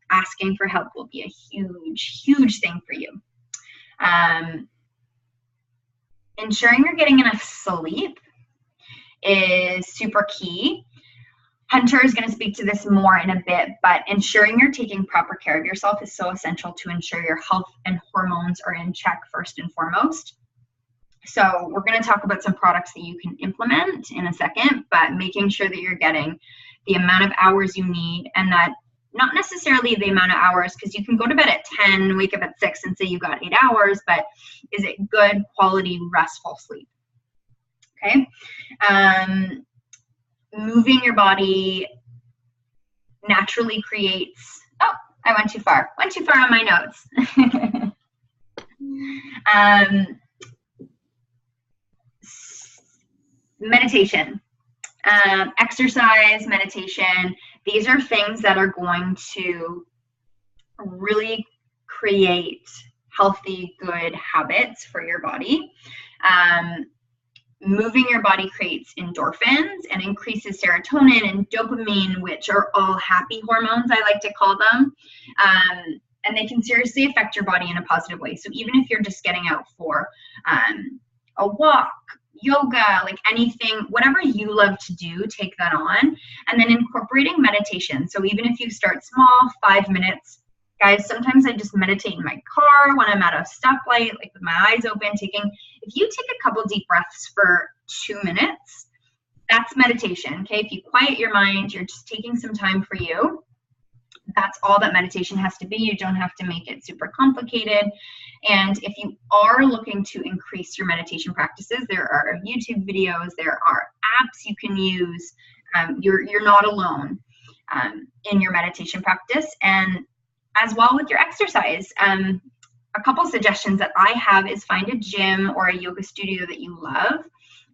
Asking for help will be a huge thing for you. Ensuring you're getting enough sleep is super key. Hunter is going to speak to this more in a bit, but ensuring you're taking proper care of yourself is so essential to ensure your health and hormones are in check first and foremost. So we're going to talk about some products that you can implement in a second, but making sure that you're getting the amount of hours you need, and that not necessarily the amount of hours, because you can go to bed at 10, wake up at 6 and say you got 8 hours, but is it good quality restful sleep? Okay. Moving your body naturally creates, oh, I went too far on my notes. Meditation, exercise, meditation, these are things that are going to really create healthy, good habits for your body. Moving your body creates endorphins and increases serotonin and dopamine, which are all happy hormones, I like to call them. And they can seriously affect your body in a positive way. So even if you're just getting out for a walk, yoga, like anything, whatever you love to do, take that on. And then incorporating meditation. So even if you start small, 5 minutes, guys, sometimes I just meditate in my car when I'm at a stoplight, like with my eyes open, if you take a couple deep breaths for 2 minutes, that's meditation, okay? If you quiet your mind, you're just taking some time for you. That's all that meditation has to be. You don't have to make it super complicated. And if you are looking to increase your meditation practices, there are YouTube videos, there are apps you can use. You're not alone in your meditation practice. And as well with your exercise, a couple suggestions that I have is find a gym or a yoga studio that you love,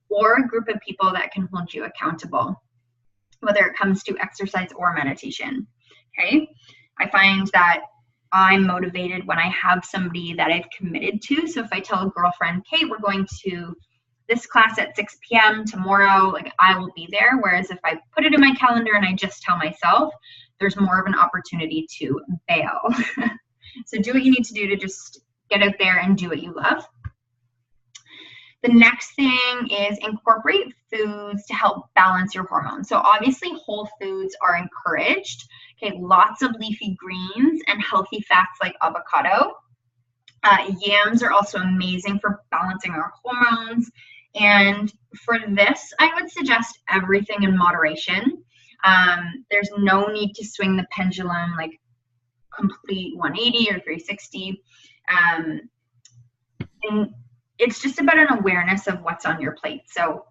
or a group of people that can hold you accountable, whether it comes to exercise or meditation. Okay, I find that I'm motivated when I have somebody that I've committed to. So if I tell a girlfriend, Kate, we're going to this class at 6 p.m. tomorrow, like I will be there. Whereas if I put it in my calendar and I just tell myself, there's more of an opportunity to bail. So do what you need to do to just get out there and do what you love. The next thing is incorporate foods to help balance your hormones. So obviously whole foods are encouraged. Okay, lots of leafy greens and healthy fats like avocado. Yams are also amazing for balancing our hormones. And for this, I would suggest everything in moderation. There's no need to swing the pendulum like complete 180 or 360. And it's just about an awareness of what's on your plate. So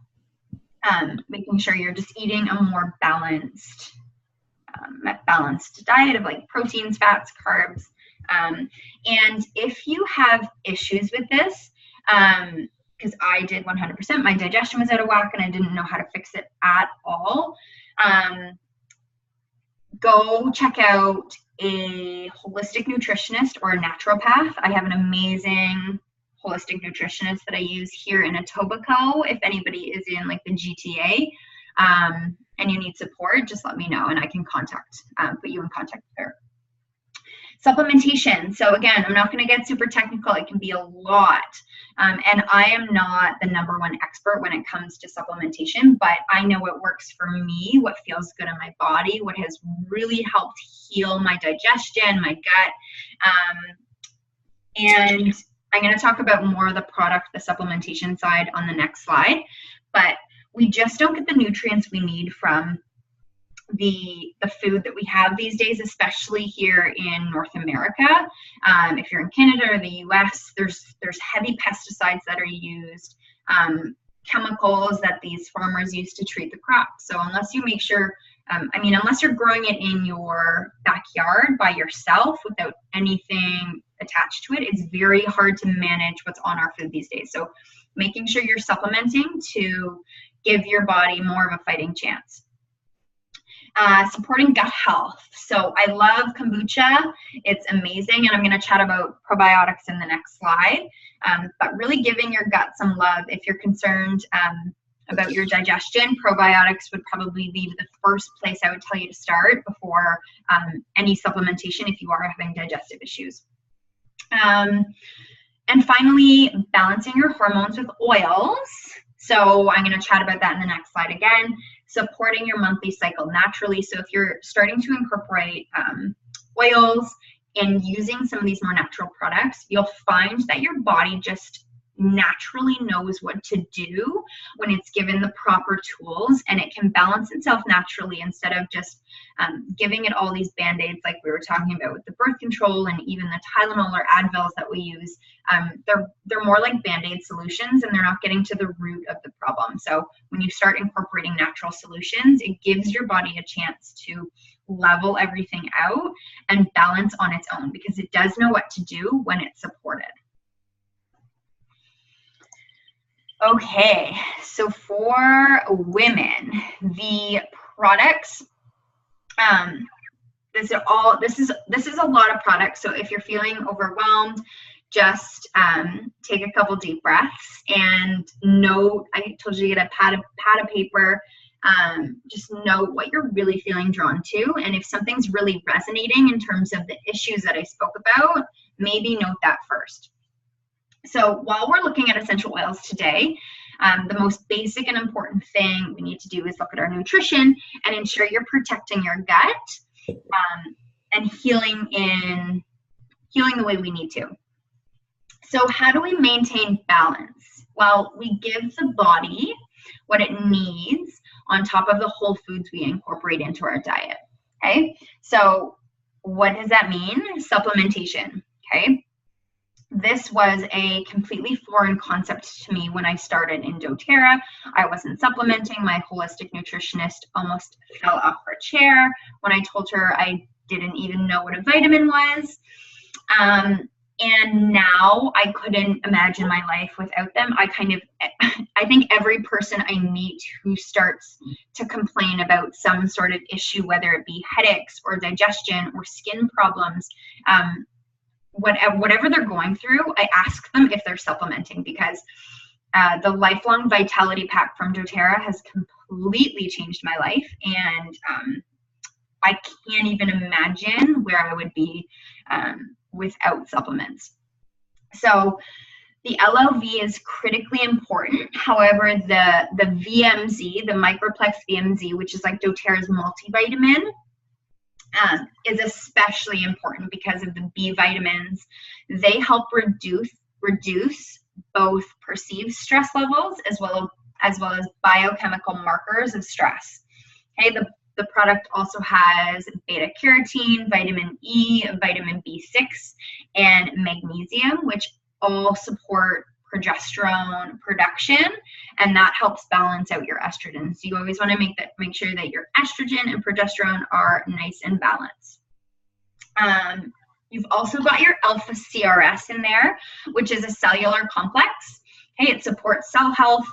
making sure you're just eating a more balanced diet of like proteins, fats, carbs. And if you have issues with this, because I did 100%, my digestion was out of whack and I didn't know how to fix it at all, go check out a holistic nutritionist or a naturopath. I have an amazing holistic nutritionist that I use here in Etobicoke. If anybody is in like the GTA and you need support, just let me know and I can put you in contact with her. Supplementation. So again, I'm not going to get super technical. It can be a lot. And I am not the #1 expert when it comes to supplementation, but I know what works for me, what feels good in my body, what has really helped heal my digestion, my gut. And I'm going to talk about more of the product, the supplementation side on the next slide. But we just don't get the nutrients we need from the food that we have these days, especially here in North America. If you're in Canada or the US, there's heavy pesticides that are used, chemicals that these farmers use to treat the crop. So unless you make sure, unless you're growing it in your backyard by yourself without anything attached to it, it's very hard to manage what's on our food these days. So making sure you're supplementing to give your body more of a fighting chance. Supporting gut health. So I love kombucha. It's amazing. And I'm going to chat about probiotics in the next slide. But really giving your gut some love. If you're concerned about your digestion, probiotics would probably be the first place I would tell you to start before any supplementation if you are having digestive issues. And finally, balancing your hormones with oils. So I'm going to chat about that in the next slide again. Supporting your monthly cycle naturally. So if you're starting to incorporate oils and using some of these more natural products, you'll find that your body just naturally knows what to do when it's given the proper tools, and it can balance itself naturally instead of just giving it all these band-aids like we were talking about with the birth control and even the Tylenol or Advils that we use. They're more like band-aid solutions, and they're not getting to the root of the problem. So when you start incorporating natural solutions, it gives your body a chance to level everything out and balance on its own, because it does know what to do when it's supported. Okay, so for women, the products, this is a lot of products. So if you're feeling overwhelmed, just take a couple deep breaths and note. I told you to get a pad of paper. Just note what you're really feeling drawn to, and if something's really resonating in terms of the issues that I spoke about, maybe note that first. So while we're looking at essential oils today, the most basic and important thing we need to do is look at our nutrition and ensure you're protecting your gut and healing the way we need to. So how do we maintain balance? Well, we give the body what it needs on top of the whole foods we incorporate into our diet. Okay, so what does that mean? Supplementation. Okay. This was a completely foreign concept to me when I started in doTERRA. I wasn't supplementing. My holistic nutritionist almost fell off her chair when I told her I didn't even know what a vitamin was. And now I couldn't imagine my life without them. I think every person I meet who starts to complain about some sort of issue, whether it be headaches or digestion or skin problems, whatever they're going through, I ask them if they're supplementing, because the Lifelong Vitality Pack from doTERRA has completely changed my life, and I can't even imagine where I would be without supplements. So the LLV is critically important. However, the VMZ, the Microplex VMZ, which is like doTERRA's multivitamin, is especially important because of the B vitamins. They help reduce both perceived stress levels as well as biochemical markers of stress. Okay, the product also has beta carotene, vitamin E, vitamin B6, and magnesium, which all support progesterone production, and that helps balance out your estrogen. So you always want to make sure that your estrogen and progesterone are nice and balanced. You've also got your alpha CRS in there, which is a cellular complex. Okay, it supports cell health,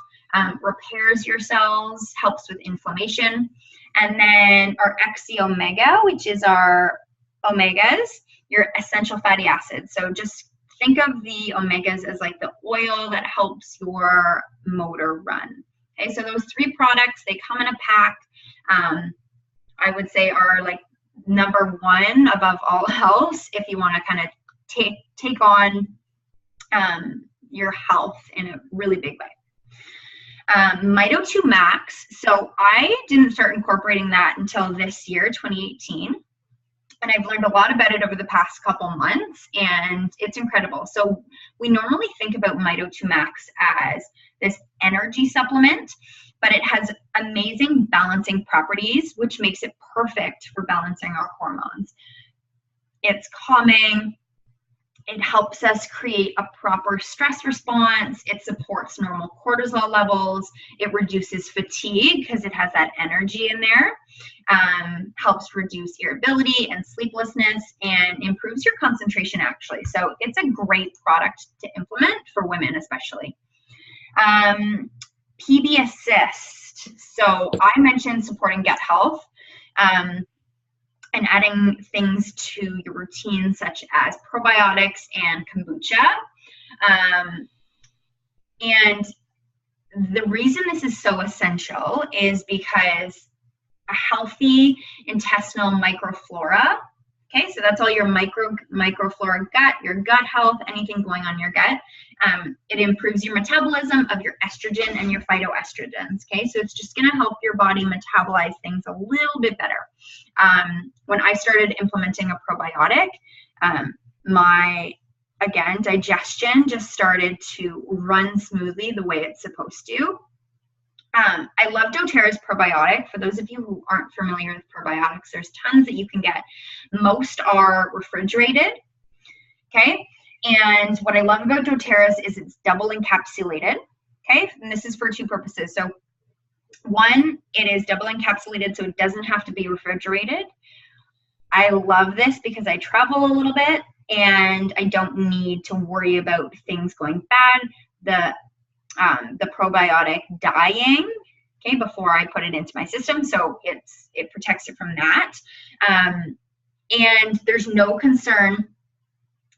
repairs your cells, helps with inflammation. And then our XC Omega, which is our omegas, your essential fatty acids. So just think of the omegas as like the oil that helps your motor run. Okay, so those three products, they come in a pack. I would say are like number one above all else if you want to kind of take on your health in a really big way. Mito 2 Max. So I didn't start incorporating that until this year, 2018. And I've learned a lot about it over the past couple months, and it's incredible. So we normally think about Mito 2 Max as this energy supplement, but it has amazing balancing properties, which makes it perfect for balancing our hormones. It's calming. It helps us create a proper stress response. It supports normal cortisol levels. It reduces fatigue because it has that energy in there. Helps reduce irritability and sleeplessness, and improves your concentration, actually. So it's a great product to implement for women especially. PB Assist. So I mentioned supporting gut health. And adding things to your routine such as probiotics and kombucha. And the reason this is so essential is because a healthy intestinal microflora, okay, so that's all your microflora gut, your gut health, anything going on in your gut. It improves your metabolism of your estrogen and your phytoestrogens, okay? So it's just gonna help your body metabolize things a little bit better. When I started implementing a probiotic, my, again, digestion just started to run smoothly the way it's supposed to. I love doTERRA's probiotic. For those of you who aren't familiar with probiotics, there's tons that you can get. Most are refrigerated, okay? And what I love about doTERRA's is it's double encapsulated, okay? And this is for two purposes. So one, it is double encapsulated, so it doesn't have to be refrigerated. I love this because I travel a little bit and I don't need to worry about things going bad. The probiotic dying, okay, before I put it into my system, so it protects it from that. And there's no concern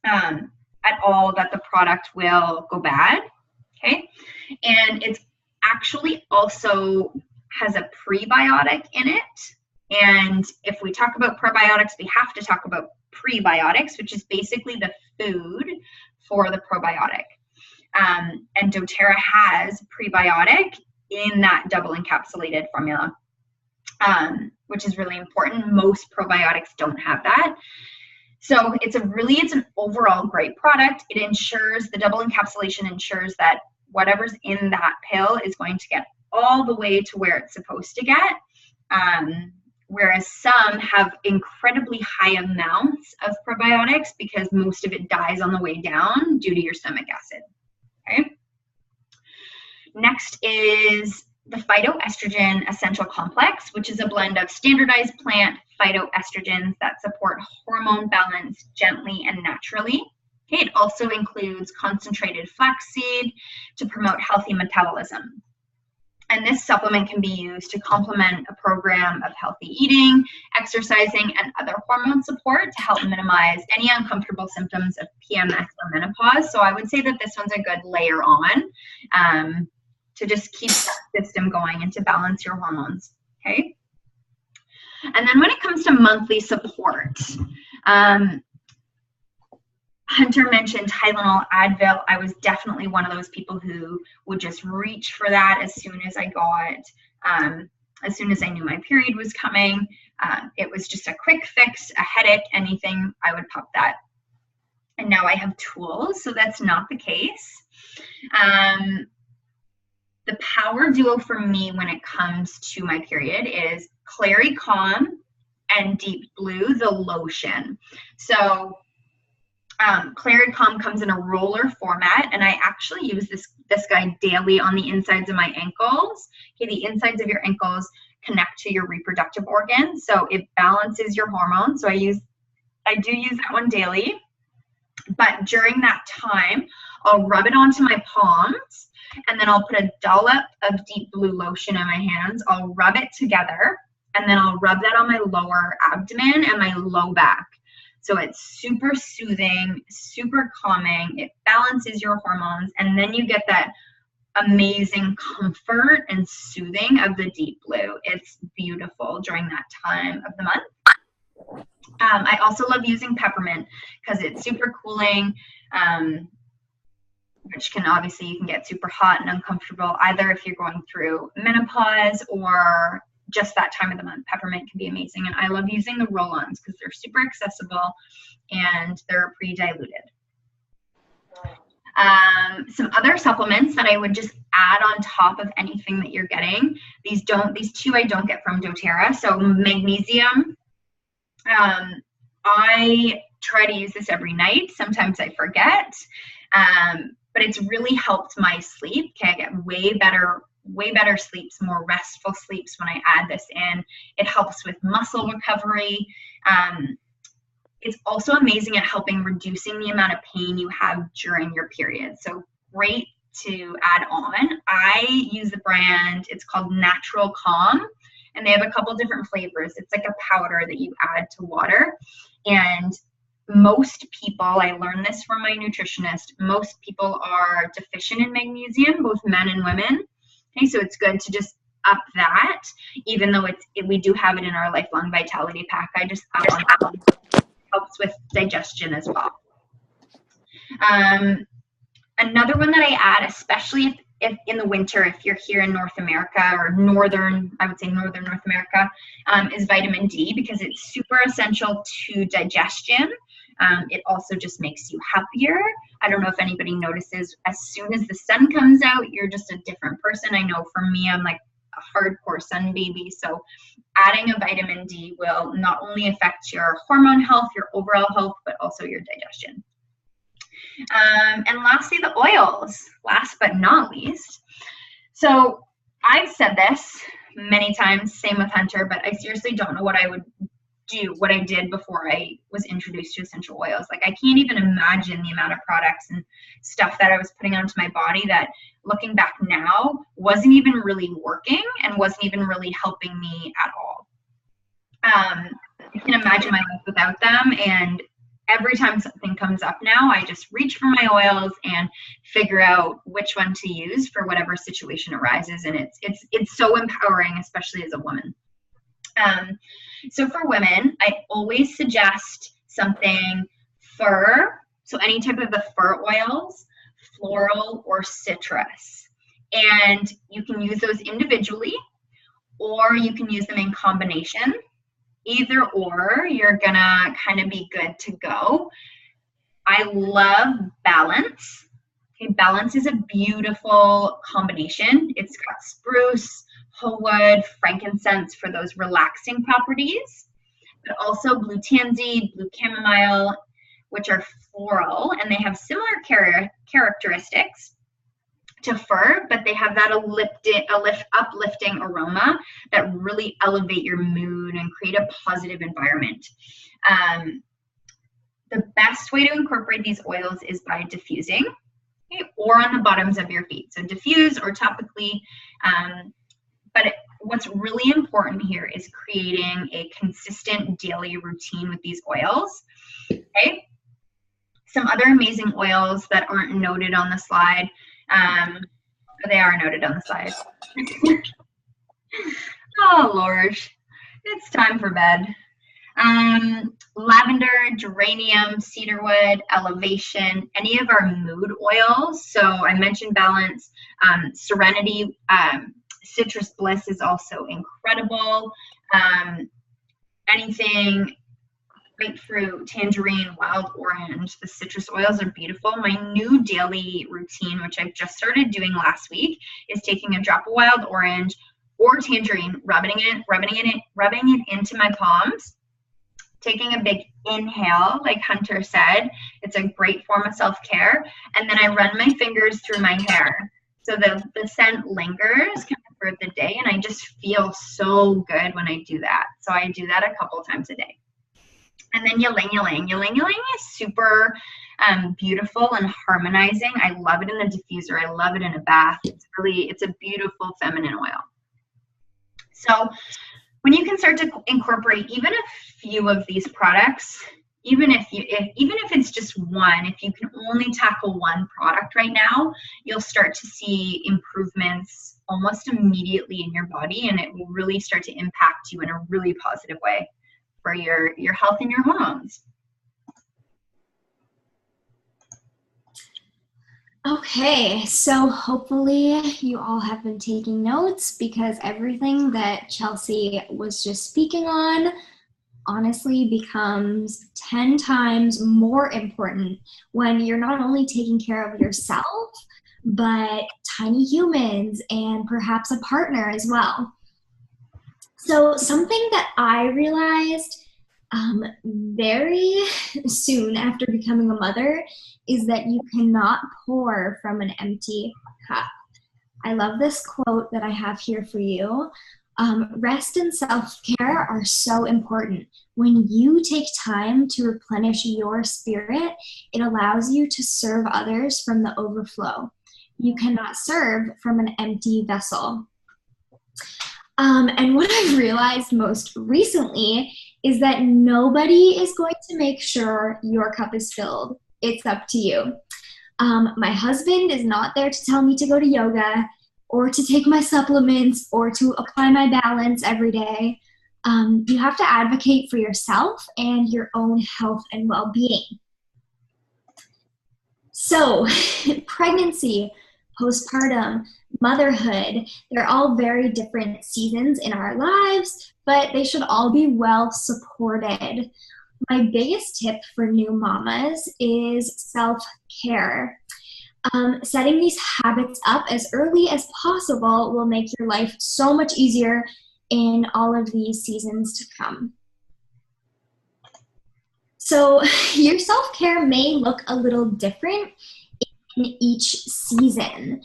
at all that the product will go bad, okay? And it's actually also has a prebiotic in it. And if we talk about probiotics, we have to talk about prebiotics, which is basically the food for the probiotic. And doTERRA has prebiotic in that double encapsulated formula, which is really important. Most probiotics don't have that. So it's an overall great product. It ensures, the double encapsulation ensures that whatever's in that pill is going to get all the way to where it's supposed to get. Whereas some have incredibly high amounts of probiotics because most of it dies on the way down due to your stomach acid. Okay. Next is the Phytoestrogen Essential Complex, which is a blend of standardized plant phytoestrogens that support hormone balance gently and naturally. Okay. It also includes concentrated flaxseed to promote healthy metabolism. And this supplement can be used to complement a program of healthy eating, exercising, and other hormone support to help minimize any uncomfortable symptoms of PMS or menopause. So I would say that this one's a good layer on to just keep that system going and to balance your hormones, okay? And then when it comes to monthly support, Hunter mentioned Tylenol, Advil. I was definitely one of those people who would just reach for that as soon as I knew my period was coming. It was just a quick fix, a headache, anything, I would pop that. And now I have tools, so that's not the case. The power duo for me when it comes to my period is Clary Calm and Deep Blue, the lotion. So Clary Calm comes in a roller format, and I actually use this guy daily on the insides of my ankles. Okay, the insides of your ankles connect to your reproductive organs, so it balances your hormones. So I do use that one daily. But during that time, I'll rub it onto my palms, and then I'll put a dollop of Deep Blue lotion in my hands. I'll rub it together, and then I'll rub that on my lower abdomen and my low back. So it's super soothing, super calming. It balances your hormones, and then you get that amazing comfort and soothing of the Deep Blue. It's beautiful during that time of the month. I also love using peppermint because it's super cooling, which can obviously, you can get super hot and uncomfortable either if you're going through menopause or just that time of the month. Peppermint can be amazing. And I love using the roll-ons because they're super accessible and they're pre-diluted. Some other supplements that I would just add on top of anything that you're getting. These two I don't get from doTERRA. So magnesium. I try to use this every night. Sometimes I forget, but it's really helped my sleep. Okay, I get way better sleeps, more restful sleeps when I add this in. It helps with muscle recovery. It's also amazing at helping reducing the amount of pain you have during your period. So great to add on. I use the brand, it's called Natural Calm, and they have a couple different flavors. It's like a powder that you add to water. And most people, I learned this from my nutritionist, most people are deficient in magnesium, both men and women. Okay, so it's good to just up that, even though we do have it in our Lifelong Vitality Pack. I just up on that one. Helps with digestion as well. Another one that I add, especially if in the winter, if you're here in North America or northern North America, is vitamin D, because it's super essential to digestion. It also just makes you happier. I don't know if anybody notices, as soon as the sun comes out, you're just a different person. I know for me, I'm like a hardcore sun baby. So adding a vitamin D will not only affect your hormone health, your overall health, but also your digestion. And lastly, the oils, last but not least. So I've said this many times, same with Hunter, but I seriously don't know what I would do, what I did before I was introduced to essential oils. Like, I can't even imagine the amount of products and stuff that I was putting onto my body that, looking back now, wasn't even really working and wasn't even really helping me at all. I can imagine my life without them, and every time something comes up now, I just reach for my oils and figure out which one to use for whatever situation arises, and it's so empowering, especially as a woman. So for women, I always suggest something fir, so any type of the fir oils, floral, or citrus. And you can use those individually, or you can use them in combination. Either or, you're gonna kind of be good to go. I love Balance. Okay, Balance is a beautiful combination. It's got spruce, whole wood, frankincense for those relaxing properties, but also blue tansy, blue chamomile, which are floral, and they have similar characteristics to fir, but they have that uplifting aroma that really elevate your mood and create a positive environment. The best way to incorporate these oils is by diffusing, okay, or on the bottoms of your feet. So diffuse or topically, but what's really important here is creating a consistent daily routine with these oils, okay? Some other amazing oils that aren't noted on the slide, they are noted on the slide. Oh, Lord, it's time for bed. Lavender, geranium, cedarwood, elevation, any of our mood oils. So I mentioned Balance, Serenity, Citrus Bliss is also incredible. Anything grapefruit, tangerine, wild orange, the citrus oils are beautiful. My new daily routine, which I've just started doing last week, is taking a drop of wild orange or tangerine, rubbing it into my palms, taking a big inhale, like Hunter said. It's a great form of self-care. And then I run my fingers through my hair. So the scent lingers for the day, and I just feel so good when I do that. So I do that a couple times a day. And then ylang ylang. Ylang ylang is super beautiful and harmonizing. I love it in a diffuser. I love it in a bath. It's a beautiful feminine oil. So when you can start to incorporate even a few of these products, even if it's just one, if you can only tackle one product right now, you'll start to see improvements almost immediately in your body, and it will really start to impact you in a really positive way. for your health and your hormones. Okay, so hopefully you all have been taking notes, because everything that Chelsea was just speaking on honestly becomes 10 times more important when you're not only taking care of yourself, but tiny humans and perhaps a partner as well. So something that I realized very soon after becoming a mother is that you cannot pour from an empty cup. I love this quote that I have here for you. Rest and self-care are so important. When you take time to replenish your spirit, it allows you to serve others from the overflow. You cannot serve from an empty vessel. And what I've realized most recently is that nobody is going to make sure your cup is filled. It's up to you. My husband is not there to tell me to go to yoga or to take my supplements or to apply my balance every day. You have to advocate for yourself and your own health and well-being. So, pregnancy, postpartum, motherhood, they're all very different seasons in our lives, but they should all be well supported. My biggest tip for new mamas is self-care. Setting these habits up as early as possible will make your life so much easier in all of these seasons to come. So your self-care may look a little different in each season.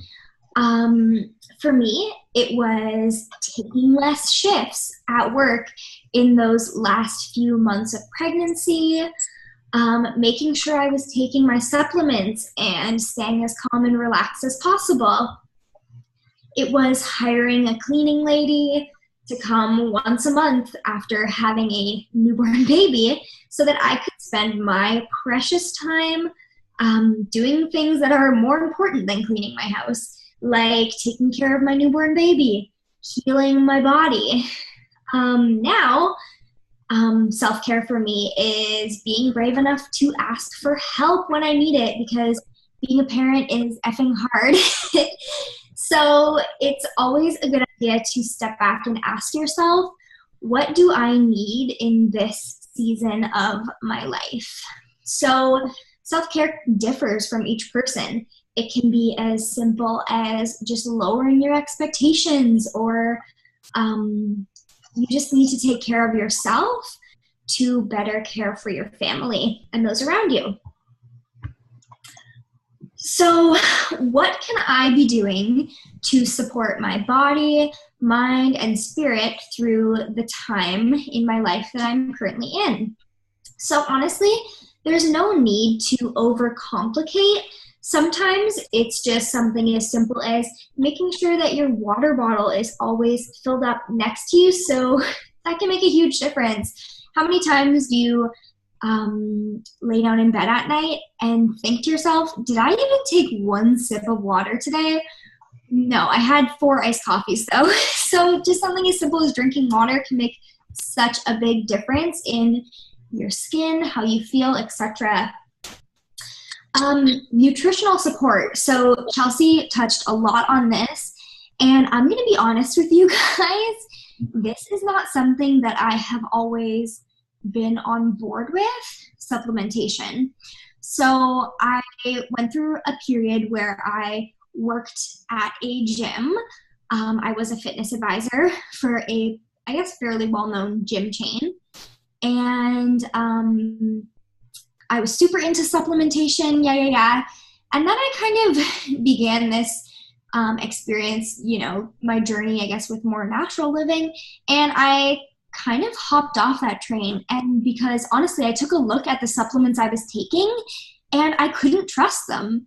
For me, it was taking less shifts at work in those last few months of pregnancy, making sure I was taking my supplements and staying as calm and relaxed as possible. It was hiring a cleaning lady to come once a month after having a newborn baby so that I could spend my precious time doing things that are more important than cleaning my house, like taking care of my newborn baby, healing my body. Now, self-care for me is being brave enough to ask for help when I need it, because being a parent is effing hard. So it's always a good idea to step back and ask yourself, what do I need in this season of my life? So self-care differs from each person. It can be as simple as just lowering your expectations, or you just need to take care of yourself to better care for your family and those around you. So what can I be doing to support my body, mind, and spirit through the time in my life that I'm currently in? So honestly, there's no need to overcomplicate. Sometimes it's just something as simple as making sure that your water bottle is always filled up next to you, so that can make a huge difference. How many times do you lay down in bed at night and think to yourself, did I even take one sip of water today? No, I had 4 iced coffees though. So just something as simple as drinking water can make such a big difference in your skin, how you feel, etc. Nutritional support. So Chelsea touched a lot on this, and I'm going to be honest with you guys, this is not something that I have always been on board with, supplementation. So I went through a period where I worked at a gym. I was a fitness advisor for a, I guess, fairly well-known gym chain. And I was super into supplementation, And then I kind of began this experience, my journey, I guess, with more natural living. And I kind of hopped off that train. And because honestly, I took a look at the supplements I was taking and I couldn't trust them.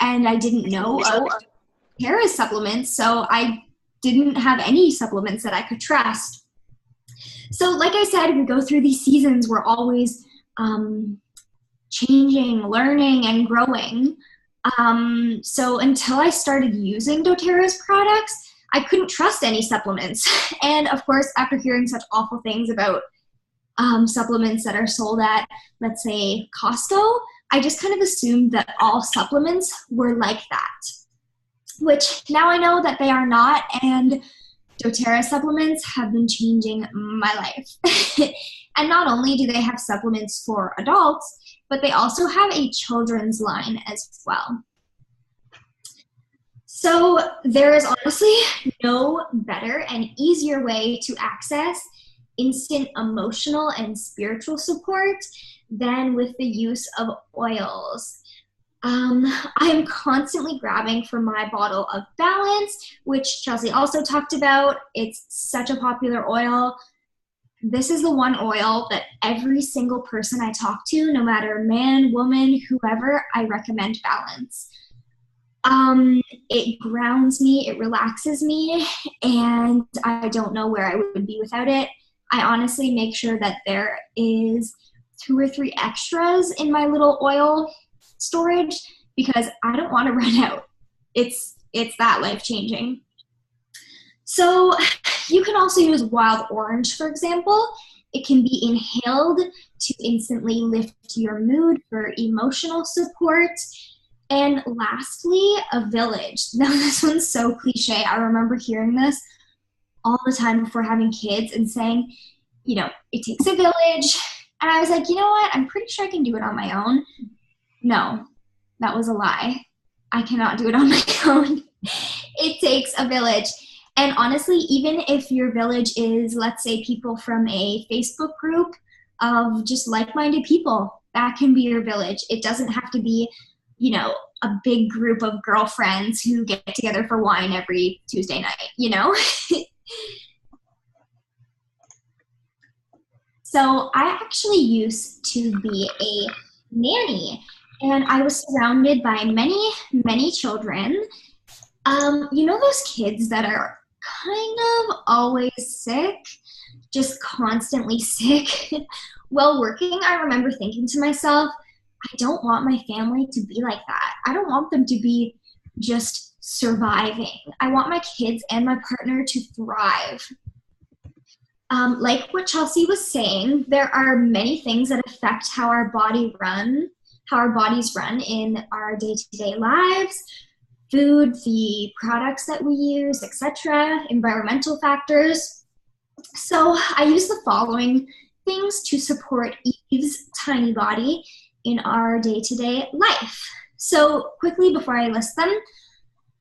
And I didn't know of Tara's supplements, so I didn't have any supplements that I could trust. So like I said, we go through these seasons. We're always changing, learning, and growing. So until I started using doTERRA's products, I couldn't trust any supplements. And of course, after hearing such awful things about supplements that are sold at, let's say, Costco, I just kind of assumed that all supplements were like that, which now I know that they are not, and doTERRA supplements have been changing my life. And not only do they have supplements for adults, but they also have a children's line as well. So there is honestly no better and easier way to access instant emotional and spiritual support than with the use of oils. I am constantly grabbing for my bottle of Balance, which Chelsea also talked about. It's such a popular oil. This is the one oil that every single person I talk to, no matter man, woman, whoever, I recommend Balance. It grounds me, it relaxes me, and I don't know where I would be without it. I honestly make sure that there is 2 or 3 extras in my little oil storage because I don't want to run out. It's that life-changing. So you can also use wild orange, for example. It can be inhaled to instantly lift your mood for emotional support. And lastly, a village. Now this one's so cliche. I remember hearing this all the time before having kids and saying, you know, it takes a village. And I was like, you know what? I'm pretty sure I can do it on my own. No, that was a lie. I cannot do it on my own. It takes a village. And honestly, even if your village is, let's say, people from a Facebook group of just like-minded people, that can be your village. It doesn't have to be, you know, a big group of girlfriends who get together for wine every Tuesday night, you know? So I actually used to be a nanny, and I was surrounded by many, many children. You know those kids that are kind of always sick, just constantly sick? While working, I remember thinking to myself, I don't want my family to be like that. I don't want them to be just surviving. I want my kids and my partner to thrive. Like what Chelsea was saying, there are many things that affect how our bodies run in our day-to-day lives. Food, the products that we use, etc., environmental factors. So I use the following things to support Eve's tiny body in our day-to-day life. So quickly before I list them,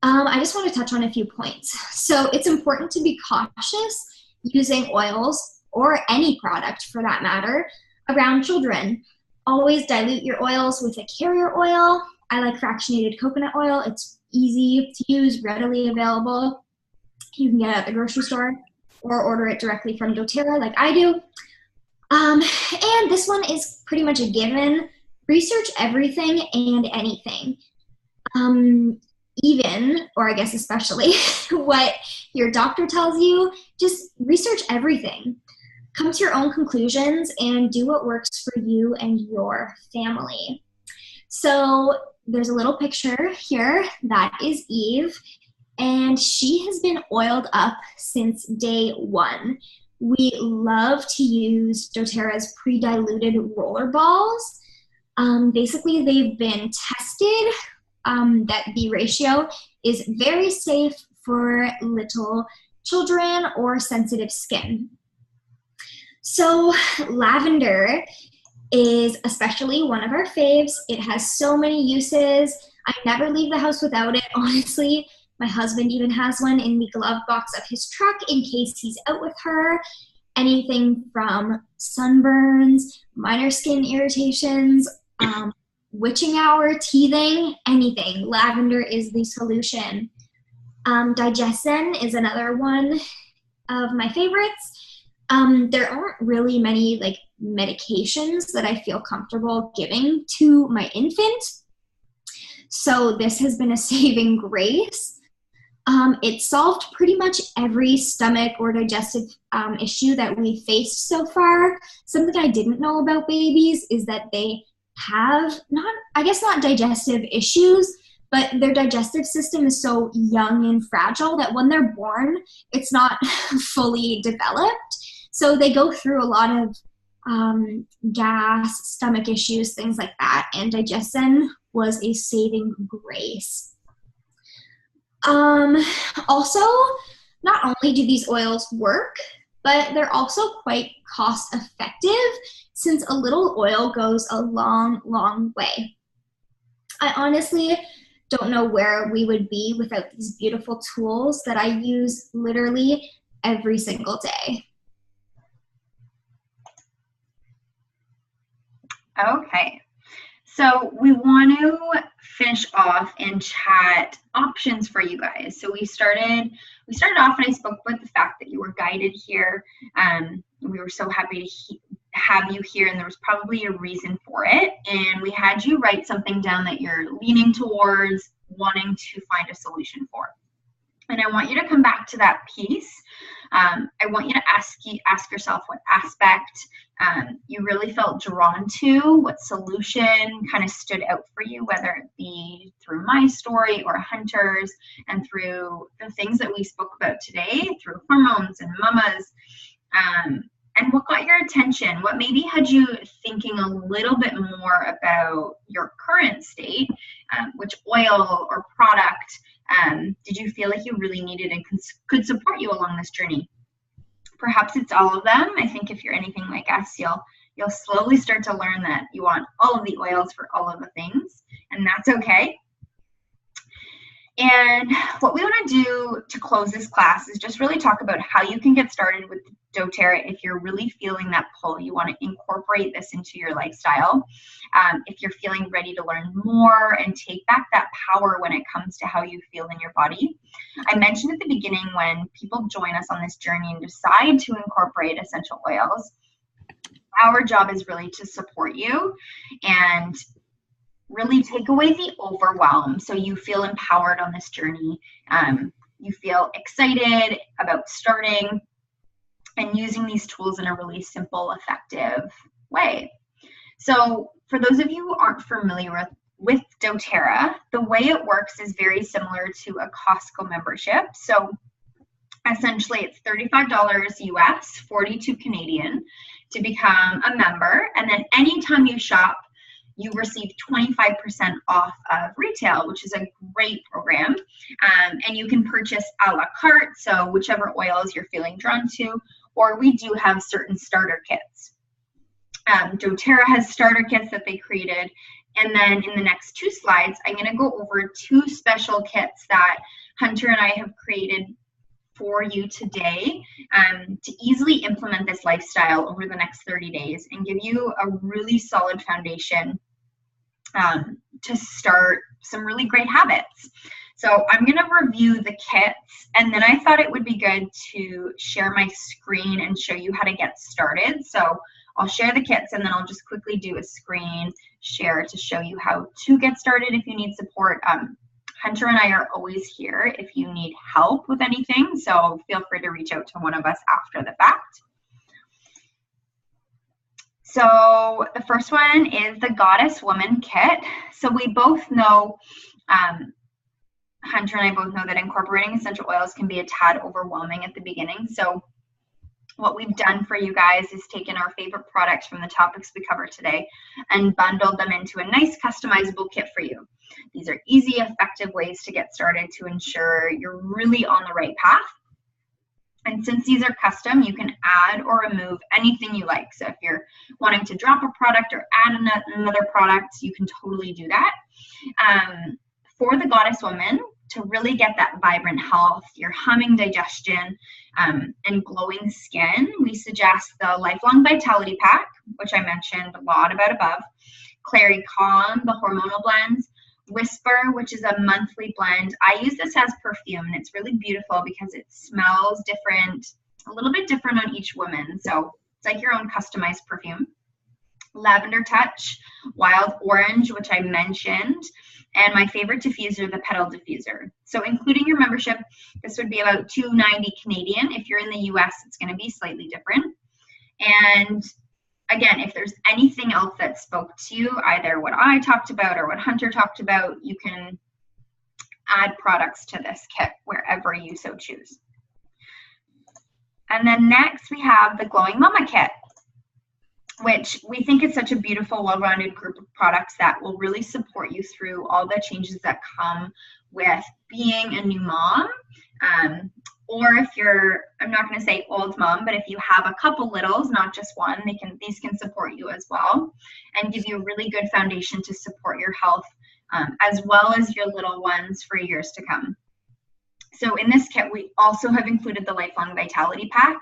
I just want to touch on a few points. So it's important to be cautious using oils, or any product for that matter, around children. Always dilute your oils with a carrier oil. I like fractionated coconut oil. It's easy to use, readily available. You can get it at the grocery store or order it directly from doTERRA like I do. And this one is pretty much a given. Research everything and anything. Even, or I guess especially, what your doctor tells you. Just research everything. Come to your own conclusions and do what works for you and your family. So there's a little picture here. That is Eve, and she has been oiled up since day 1. We love to use doTERRA's pre-diluted roller balls. Basically, they've been tested that the ratio is very safe for little children or sensitive skin. So lavender is especially one of our faves. It has so many uses. I never leave the house without it, honestly. My husband even has one in the glove box of his truck in case he's out with her. Anything from sunburns, minor skin irritations, witching hour, teething, anything. Lavender is the solution. Digestion is another one of my favorites. There aren't really many like medications that I feel comfortable giving to my infant. So this has been a saving grace. It solved pretty much every stomach or digestive issue that we faced so far. Something I didn't know about babies is that they have not digestive issues, but their digestive system is so young and fragile that when they're born, it's not fully developed. So they go through a lot of gas, stomach issues, things like that. And Digestin was a saving grace. Also, not only do these oils work, but they're also quite cost effective since a little oil goes a long, long way. I honestly don't know where we would be without these beautiful tools that I use literally every single day. Okay, so we want to finish off and chat options for you guys. So we started off and I spoke about the fact that you were guided here. We were so happy to have you here, and there was probably a reason for it. And we had you write something down that you're leaning towards wanting to find a solution for. And I want you to come back to that piece. I want you to ask yourself what aspect you really felt drawn to, what solution kind of stood out for you, whether it be through my story or Hunter's, and through the things that we spoke about today, through hormones and mamas, and what got your attention, what maybe had you thinking a little bit more about your current state, which oil or product did you feel like you really needed and could support you along this journey? Perhaps it's all of them. I think if you're anything like us, you'll slowly start to learn that you want all of the oils for all of the things, and that's okay. And what we want to do to close this class is just really talk about how you can get started with doTERRA if you're really feeling that pull. You want to incorporate this into your lifestyle. If you're feeling ready to learn more and take back that power when it comes to how you feel in your body. I mentioned at the beginning, when people join us on this journey and decide to incorporate essential oils, our job is really to support you and really take away the overwhelm so you feel empowered on this journey. You feel excited about starting and using these tools in a really simple, effective way. So for those of you who aren't familiar with doTERRA, the way it works is very similar to a Costco membership. So essentially it's $35 US, 42 Canadian to become a member. And then anytime you shop, you receive 25% off of retail, which is a great program. And you can purchase a la carte, so whichever oils you're feeling drawn to, or we do have certain starter kits. doTERRA has starter kits that they created. And then in the next 2 slides, I'm going to go over 2 special kits that Hunter and I have created for you today to easily implement this lifestyle over the next 30 days and give you a really solid foundation to start some really great habits. So I'm going to review the kits, and then I thought it would be good to share my screen and show you how to get started. So I'll share the kits, and then I'll just quickly do a screen share to show you how to get started if you need support. Hunter and I are always here if you need help with anything, so feel free to reach out to one of us after the fact. So the first one is the Goddess Woman Kit. So we both know, Hunter and I both know that incorporating essential oils can be a tad overwhelming at the beginning. So what we've done for you guys is taken our favorite products from the topics we cover today and bundled them into a nice customizable kit for you. These are easy, effective ways to get started to ensure you're really on the right path. And since these are custom, you can add or remove anything you like. So if you're wanting to drop a product or add another product, you can totally do that. For the Goddess Woman, to really get that vibrant health, your humming digestion, and glowing skin, we suggest the Lifelong Vitality Pack, which I mentioned a lot about above, Clary Calm, the hormonal blends, Whisper, which is a monthly blend. I use this as perfume, and it's really beautiful because it smells different, a little bit different on each woman. So it's like your own customized perfume. Lavender Touch, Wild Orange, which I mentioned, and my favorite diffuser, the Petal Diffuser. So including your membership, this would be about $2.90 Canadian. If you're in the US, it's going to be slightly different. And again, if there's anything else that spoke to you, either what I talked about or what Hunter talked about, you can add products to this kit wherever you so choose. And then next we have the Glowing Mama Kit. which we think is such a beautiful, well-rounded group of products that will really support you through all the changes that come with being a new mom. Or if you're, I'm not going to say old mom, but if you have a couple littles, not just one, these can support you as well and give you a really good foundation to support your health as well as your little ones for years to come. So in this kit, we also have included the Lifelong Vitality Pack.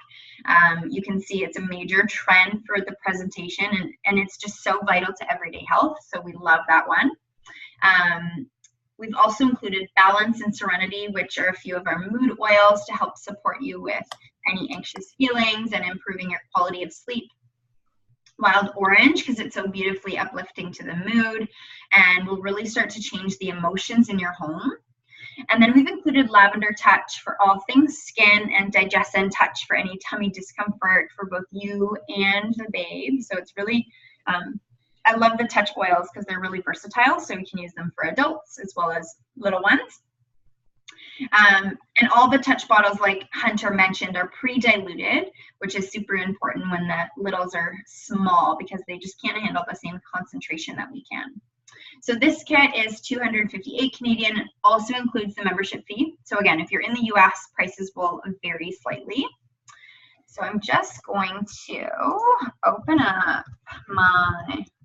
You can see it's a major trend for the presentation, and it's just so vital to everyday health. So we love that one. We've also included Balance and Serenity, which are a few of our mood oils to help support you with any anxious feelings and improving your quality of sleep. Wild Orange, because it's so beautifully uplifting to the mood and will really start to change the emotions in your home. And then we've included Lavender Touch for all things skin, and Digescin Touch for any tummy discomfort for both you and the babe. So it's really, I love the touch oils because they're really versatile, so we can use them for adults as well as little ones. And all the touch bottles, like Hunter mentioned, are pre-diluted, which is super important when the littles are small because they just can't handle the same concentration that we can. So this kit is $258 Canadian, also includes the membership fee. So again, if you're in the US, prices will vary slightly. So I'm just going to open up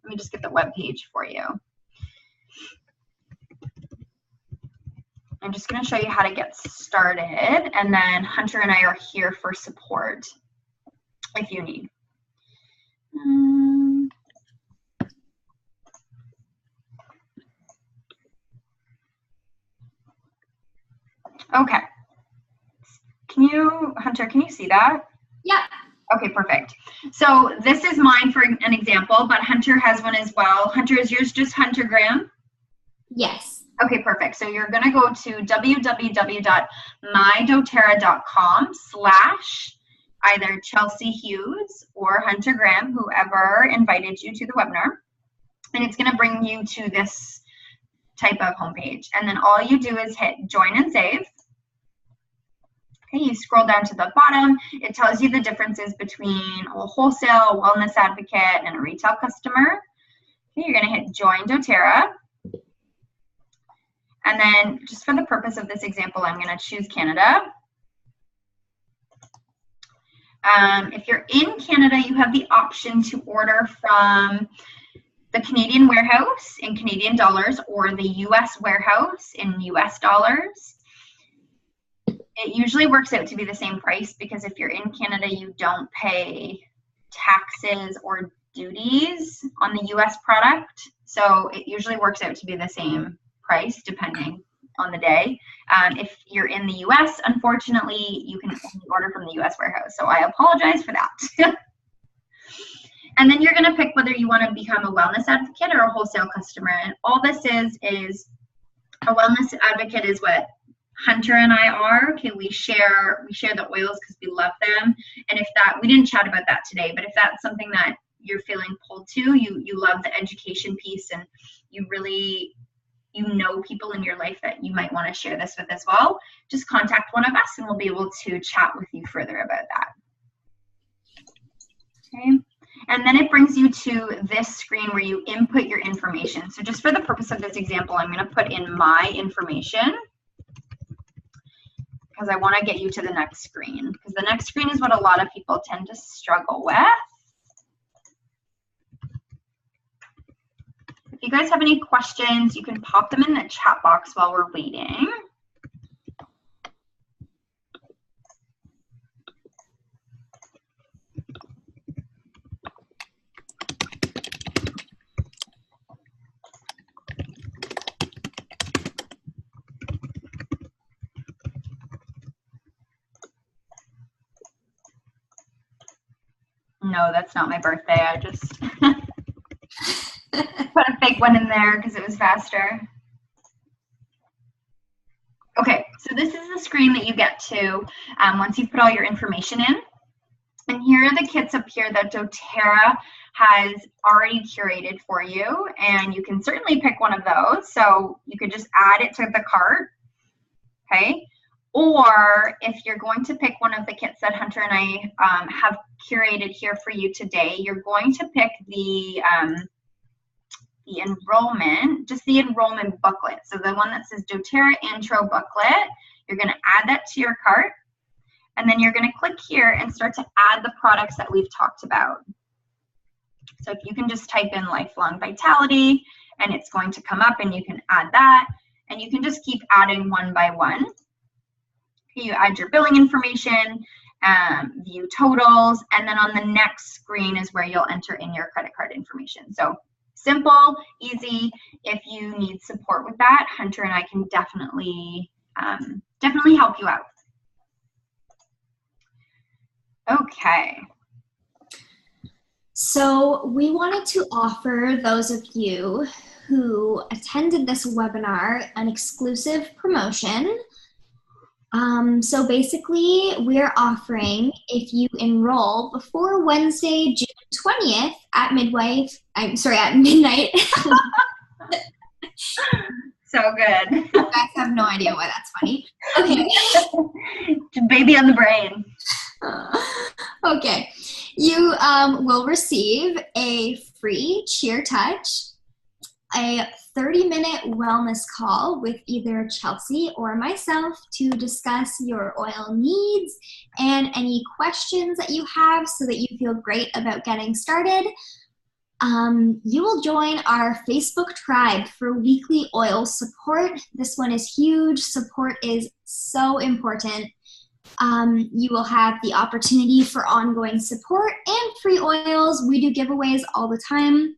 let me just get the web page for you. I'm just going to show you how to get started, and then Hunter and I are here for support if you need. Okay. Hunter, can you see that? Yeah. Okay, perfect. So this is mine for an example, but Hunter has one as well. Hunter, is yours just Hunter Graham? Yes. Okay, perfect. So you're going to go to www.mydoterra.com/ either Chelsea Hughes or Hunter Graham, whoever invited you to the webinar. And it's going to bring you to this type of homepage. And then all you do is hit join and save. Okay, you scroll down to the bottom. It tells you the differences between a wholesale, a wellness advocate, and a retail customer. Okay, you're going to hit join doTERRA. And then just for the purpose of this example, I'm going to choose Canada. If you're in Canada, you have the option to order from the Canadian warehouse in Canadian dollars or the US warehouse in US dollars. It usually works out to be the same price because if you're in Canada, you don't pay taxes or duties on the US product. So it usually works out to be the same price depending on the day. If you're in the US, unfortunately, you can only order from the US warehouse. So I apologize for that. And then you're going to pick whether you want to become a wellness advocate or a wholesale customer. And all this is a wellness advocate is what Hunter and I are. Okay, we share the oils because we love them. And if that, we didn't chat about that today, but if that's something that you're feeling pulled to, you love the education piece and you really, know people in your life that you might want to share this with as well, just contact one of us and we'll be able to chat with you further about that. Okay. And then it brings you to this screen where you input your information. So just for the purpose of this example, I'm going to put in my information because I want to get you to the next screen, because the next screen is what a lot of people tend to struggle with. If you guys have any questions, you can pop them in the chat box while we're waiting. No, that's not my birthday. I just put a fake one in there because it was faster. Okay, so this is the screen that you get to once you've put all your information in. And here are the kits up here that doTERRA has already curated for you. And you can certainly pick one of those. So you could just add it to the cart, okay? Or if you're going to pick one of the kits that Hunter and I have curated here for you today. You're going to pick the enrollment, just the enrollment booklet. So the one that says doTERRA intro booklet, you're going to add that to your cart, and then you're going to click here and start to add the products that we've talked about. So if you can just type in Lifelong Vitality, and it's going to come up, and you can add that, and you can just keep adding one by one. Okay, you add your billing information, view totals, and then on the next screen is where you'll enter in your credit card information. So simple, easy. If you need support with that, Hunter and I can definitely help you out. Okay. So we wanted to offer those of you who attended this webinar an exclusive promotion. So basically, we're offering, if you enroll before Wednesday, June 20th at midnight. So good. You guys have no idea why that's funny. Okay. Baby on the brain. Okay. You will receive a free Cheer Touch, a 30-minute wellness call with either Chelsea or myself to discuss your oil needs and any questions that you have so that you feel great about getting started. You will join our Facebook tribe for weekly oil support. This one is huge. Support is so important. You will have the opportunity for ongoing support and free oils. We do giveaways all the time.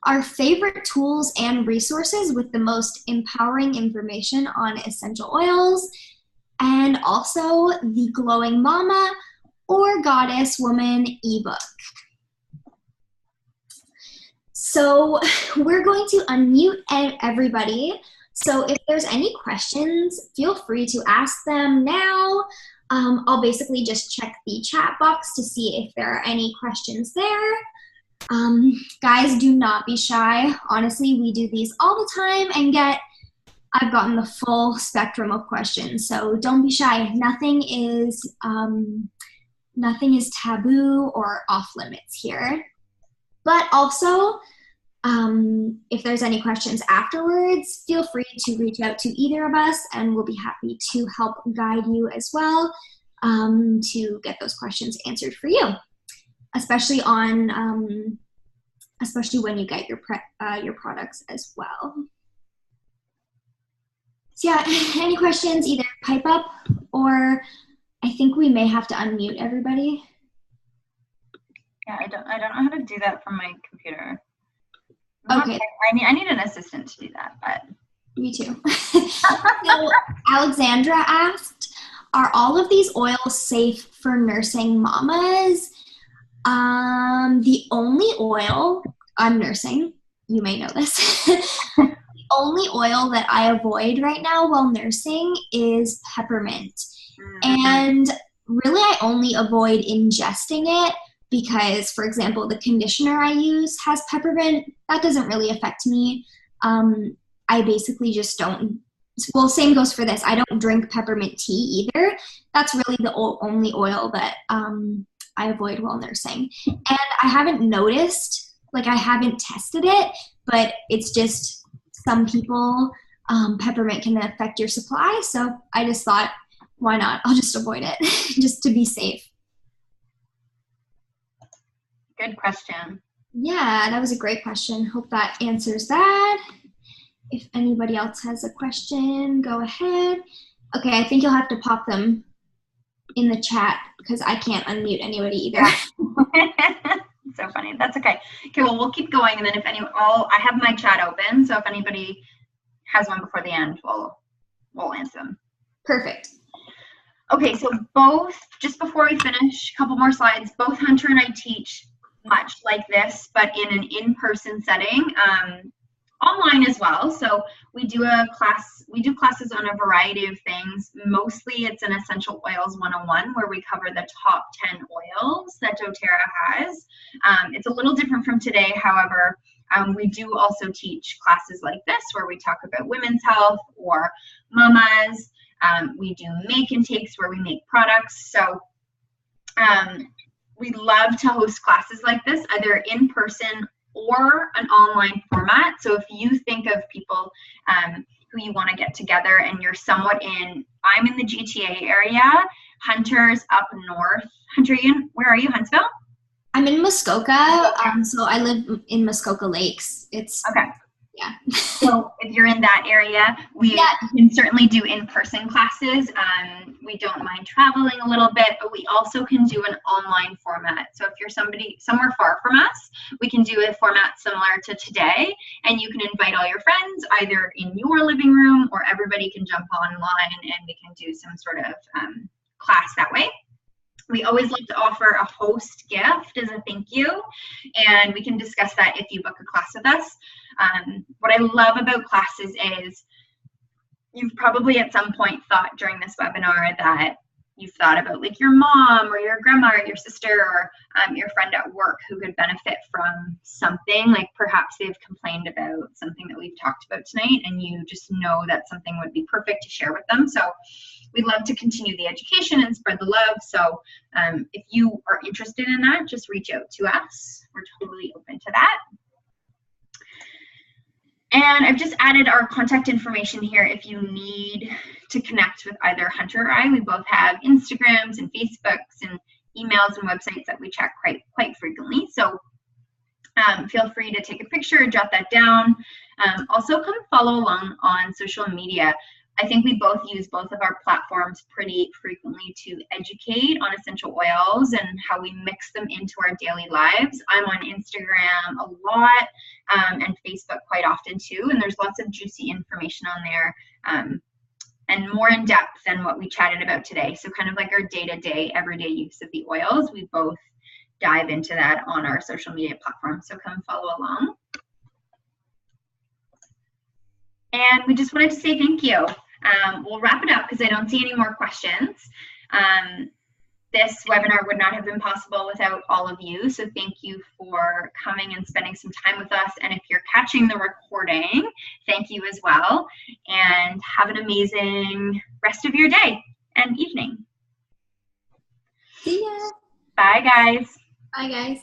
Our favorite tools and resources with the most empowering information on essential oils, and also the Glowing Mama or Goddess Woman ebook. So we're going to unmute everybody. So if there's any questions, feel free to ask them now. I'll basically just check the chat box to see if there are any questions there. Guys, do not be shy. Honestly, we do these all the time and I've gotten the full spectrum of questions. So don't be shy. Nothing is taboo or off limits here. But also, if there's any questions afterwards, feel free to reach out to either of us and we'll be happy to help guide you as well to get those questions answered for you, especially when you get your products as well. So yeah, any questions, either pipe up or I think we may have to unmute everybody. Yeah, I don't know how to do that from my computer. Okay. I need an assistant to do that, but. Me too. So Alexandra asked, are all of these oils safe for nursing mamas? The only oil, I'm nursing, you may know this. The only oil that I avoid right now while nursing is peppermint. And really I only avoid ingesting it because, for example, the conditioner I use has peppermint. That doesn't really affect me. I basically just don't, well, same goes for this. I don't drink peppermint tea either. That's really the only oil that I avoid while nursing. And I haven't noticed, like I haven't tested it, but it's just some people, peppermint can affect your supply. So I just thought, why not? I'll just avoid it just to be safe. Good question. Yeah, that was a great question. Hope that answers that. If anybody else has a question, go ahead. Okay, I think you'll have to pop them in the chat because I can't unmute anybody either. So funny. That's okay. Okay, well, we'll keep going, and then if I have my chat open, so if anybody has one before the end, we'll answer them. Perfect. Okay, so just before we finish, a couple more slides, both Hunter and I teach much like this, but in an in-person setting, online as well. So we do classes on a variety of things. Mostly it's an Essential Oils 101 where we cover the top 10 oils that doTERRA has. It's a little different from today, however. We do also teach classes like this where we talk about women's health or mamas. We do make and takes where we make products. So we love to host classes like this, either in person or an online format. So if you think of people who you want to get together and you're somewhat I'm in the GTA area, Hunter's up north. Hunter, where are you, Huntsville? I'm in Muskoka, so I live in Muskoka Lakes. Okay. Yeah. So if you're in that area, we can certainly do in-person classes. We don't mind traveling a little bit, but we also can do an online format. So if you're somewhere far from us, we can do a format similar to today, and you can invite all your friends either in your living room, or everybody can jump online and we can do some sort of class that way. We always like to offer a host gift as a thank you, and we can discuss that if you book a class with us. What I love about classes is you've probably at some point thought during this webinar that you've thought about like your mom or your grandma or your sister or your friend at work who could benefit from something. Like perhaps they've complained about something that we've talked about tonight, and you just know that something would be perfect to share with them. So we'd love to continue the education and spread the love. So if you are interested in that, just reach out to us. We're totally open to that. And I've just added our contact information here if you need to connect with either Hunter or I. We both have Instagrams and Facebooks and emails and websites that we check quite frequently. So feel free to take a picture, jot that down. Also come follow along on social media. I think we both use both of our platforms pretty frequently to educate on essential oils and how we mix them into our daily lives. I'm on Instagram a lot and Facebook quite often too, and there's lots of juicy information on there and more in depth than what we chatted about today. So kind of like our day-to-day, everyday use of the oils, we both dive into that on our social media platform. So come follow along. And we just wanted to say thank you. We'll wrap it up because I don't see any more questions. This webinar would not have been possible without all of you. So thank you for coming and spending some time with us. And if you're catching the recording, thank you as well. And have an amazing rest of your day and evening. See ya. Bye, guys. Bye, guys.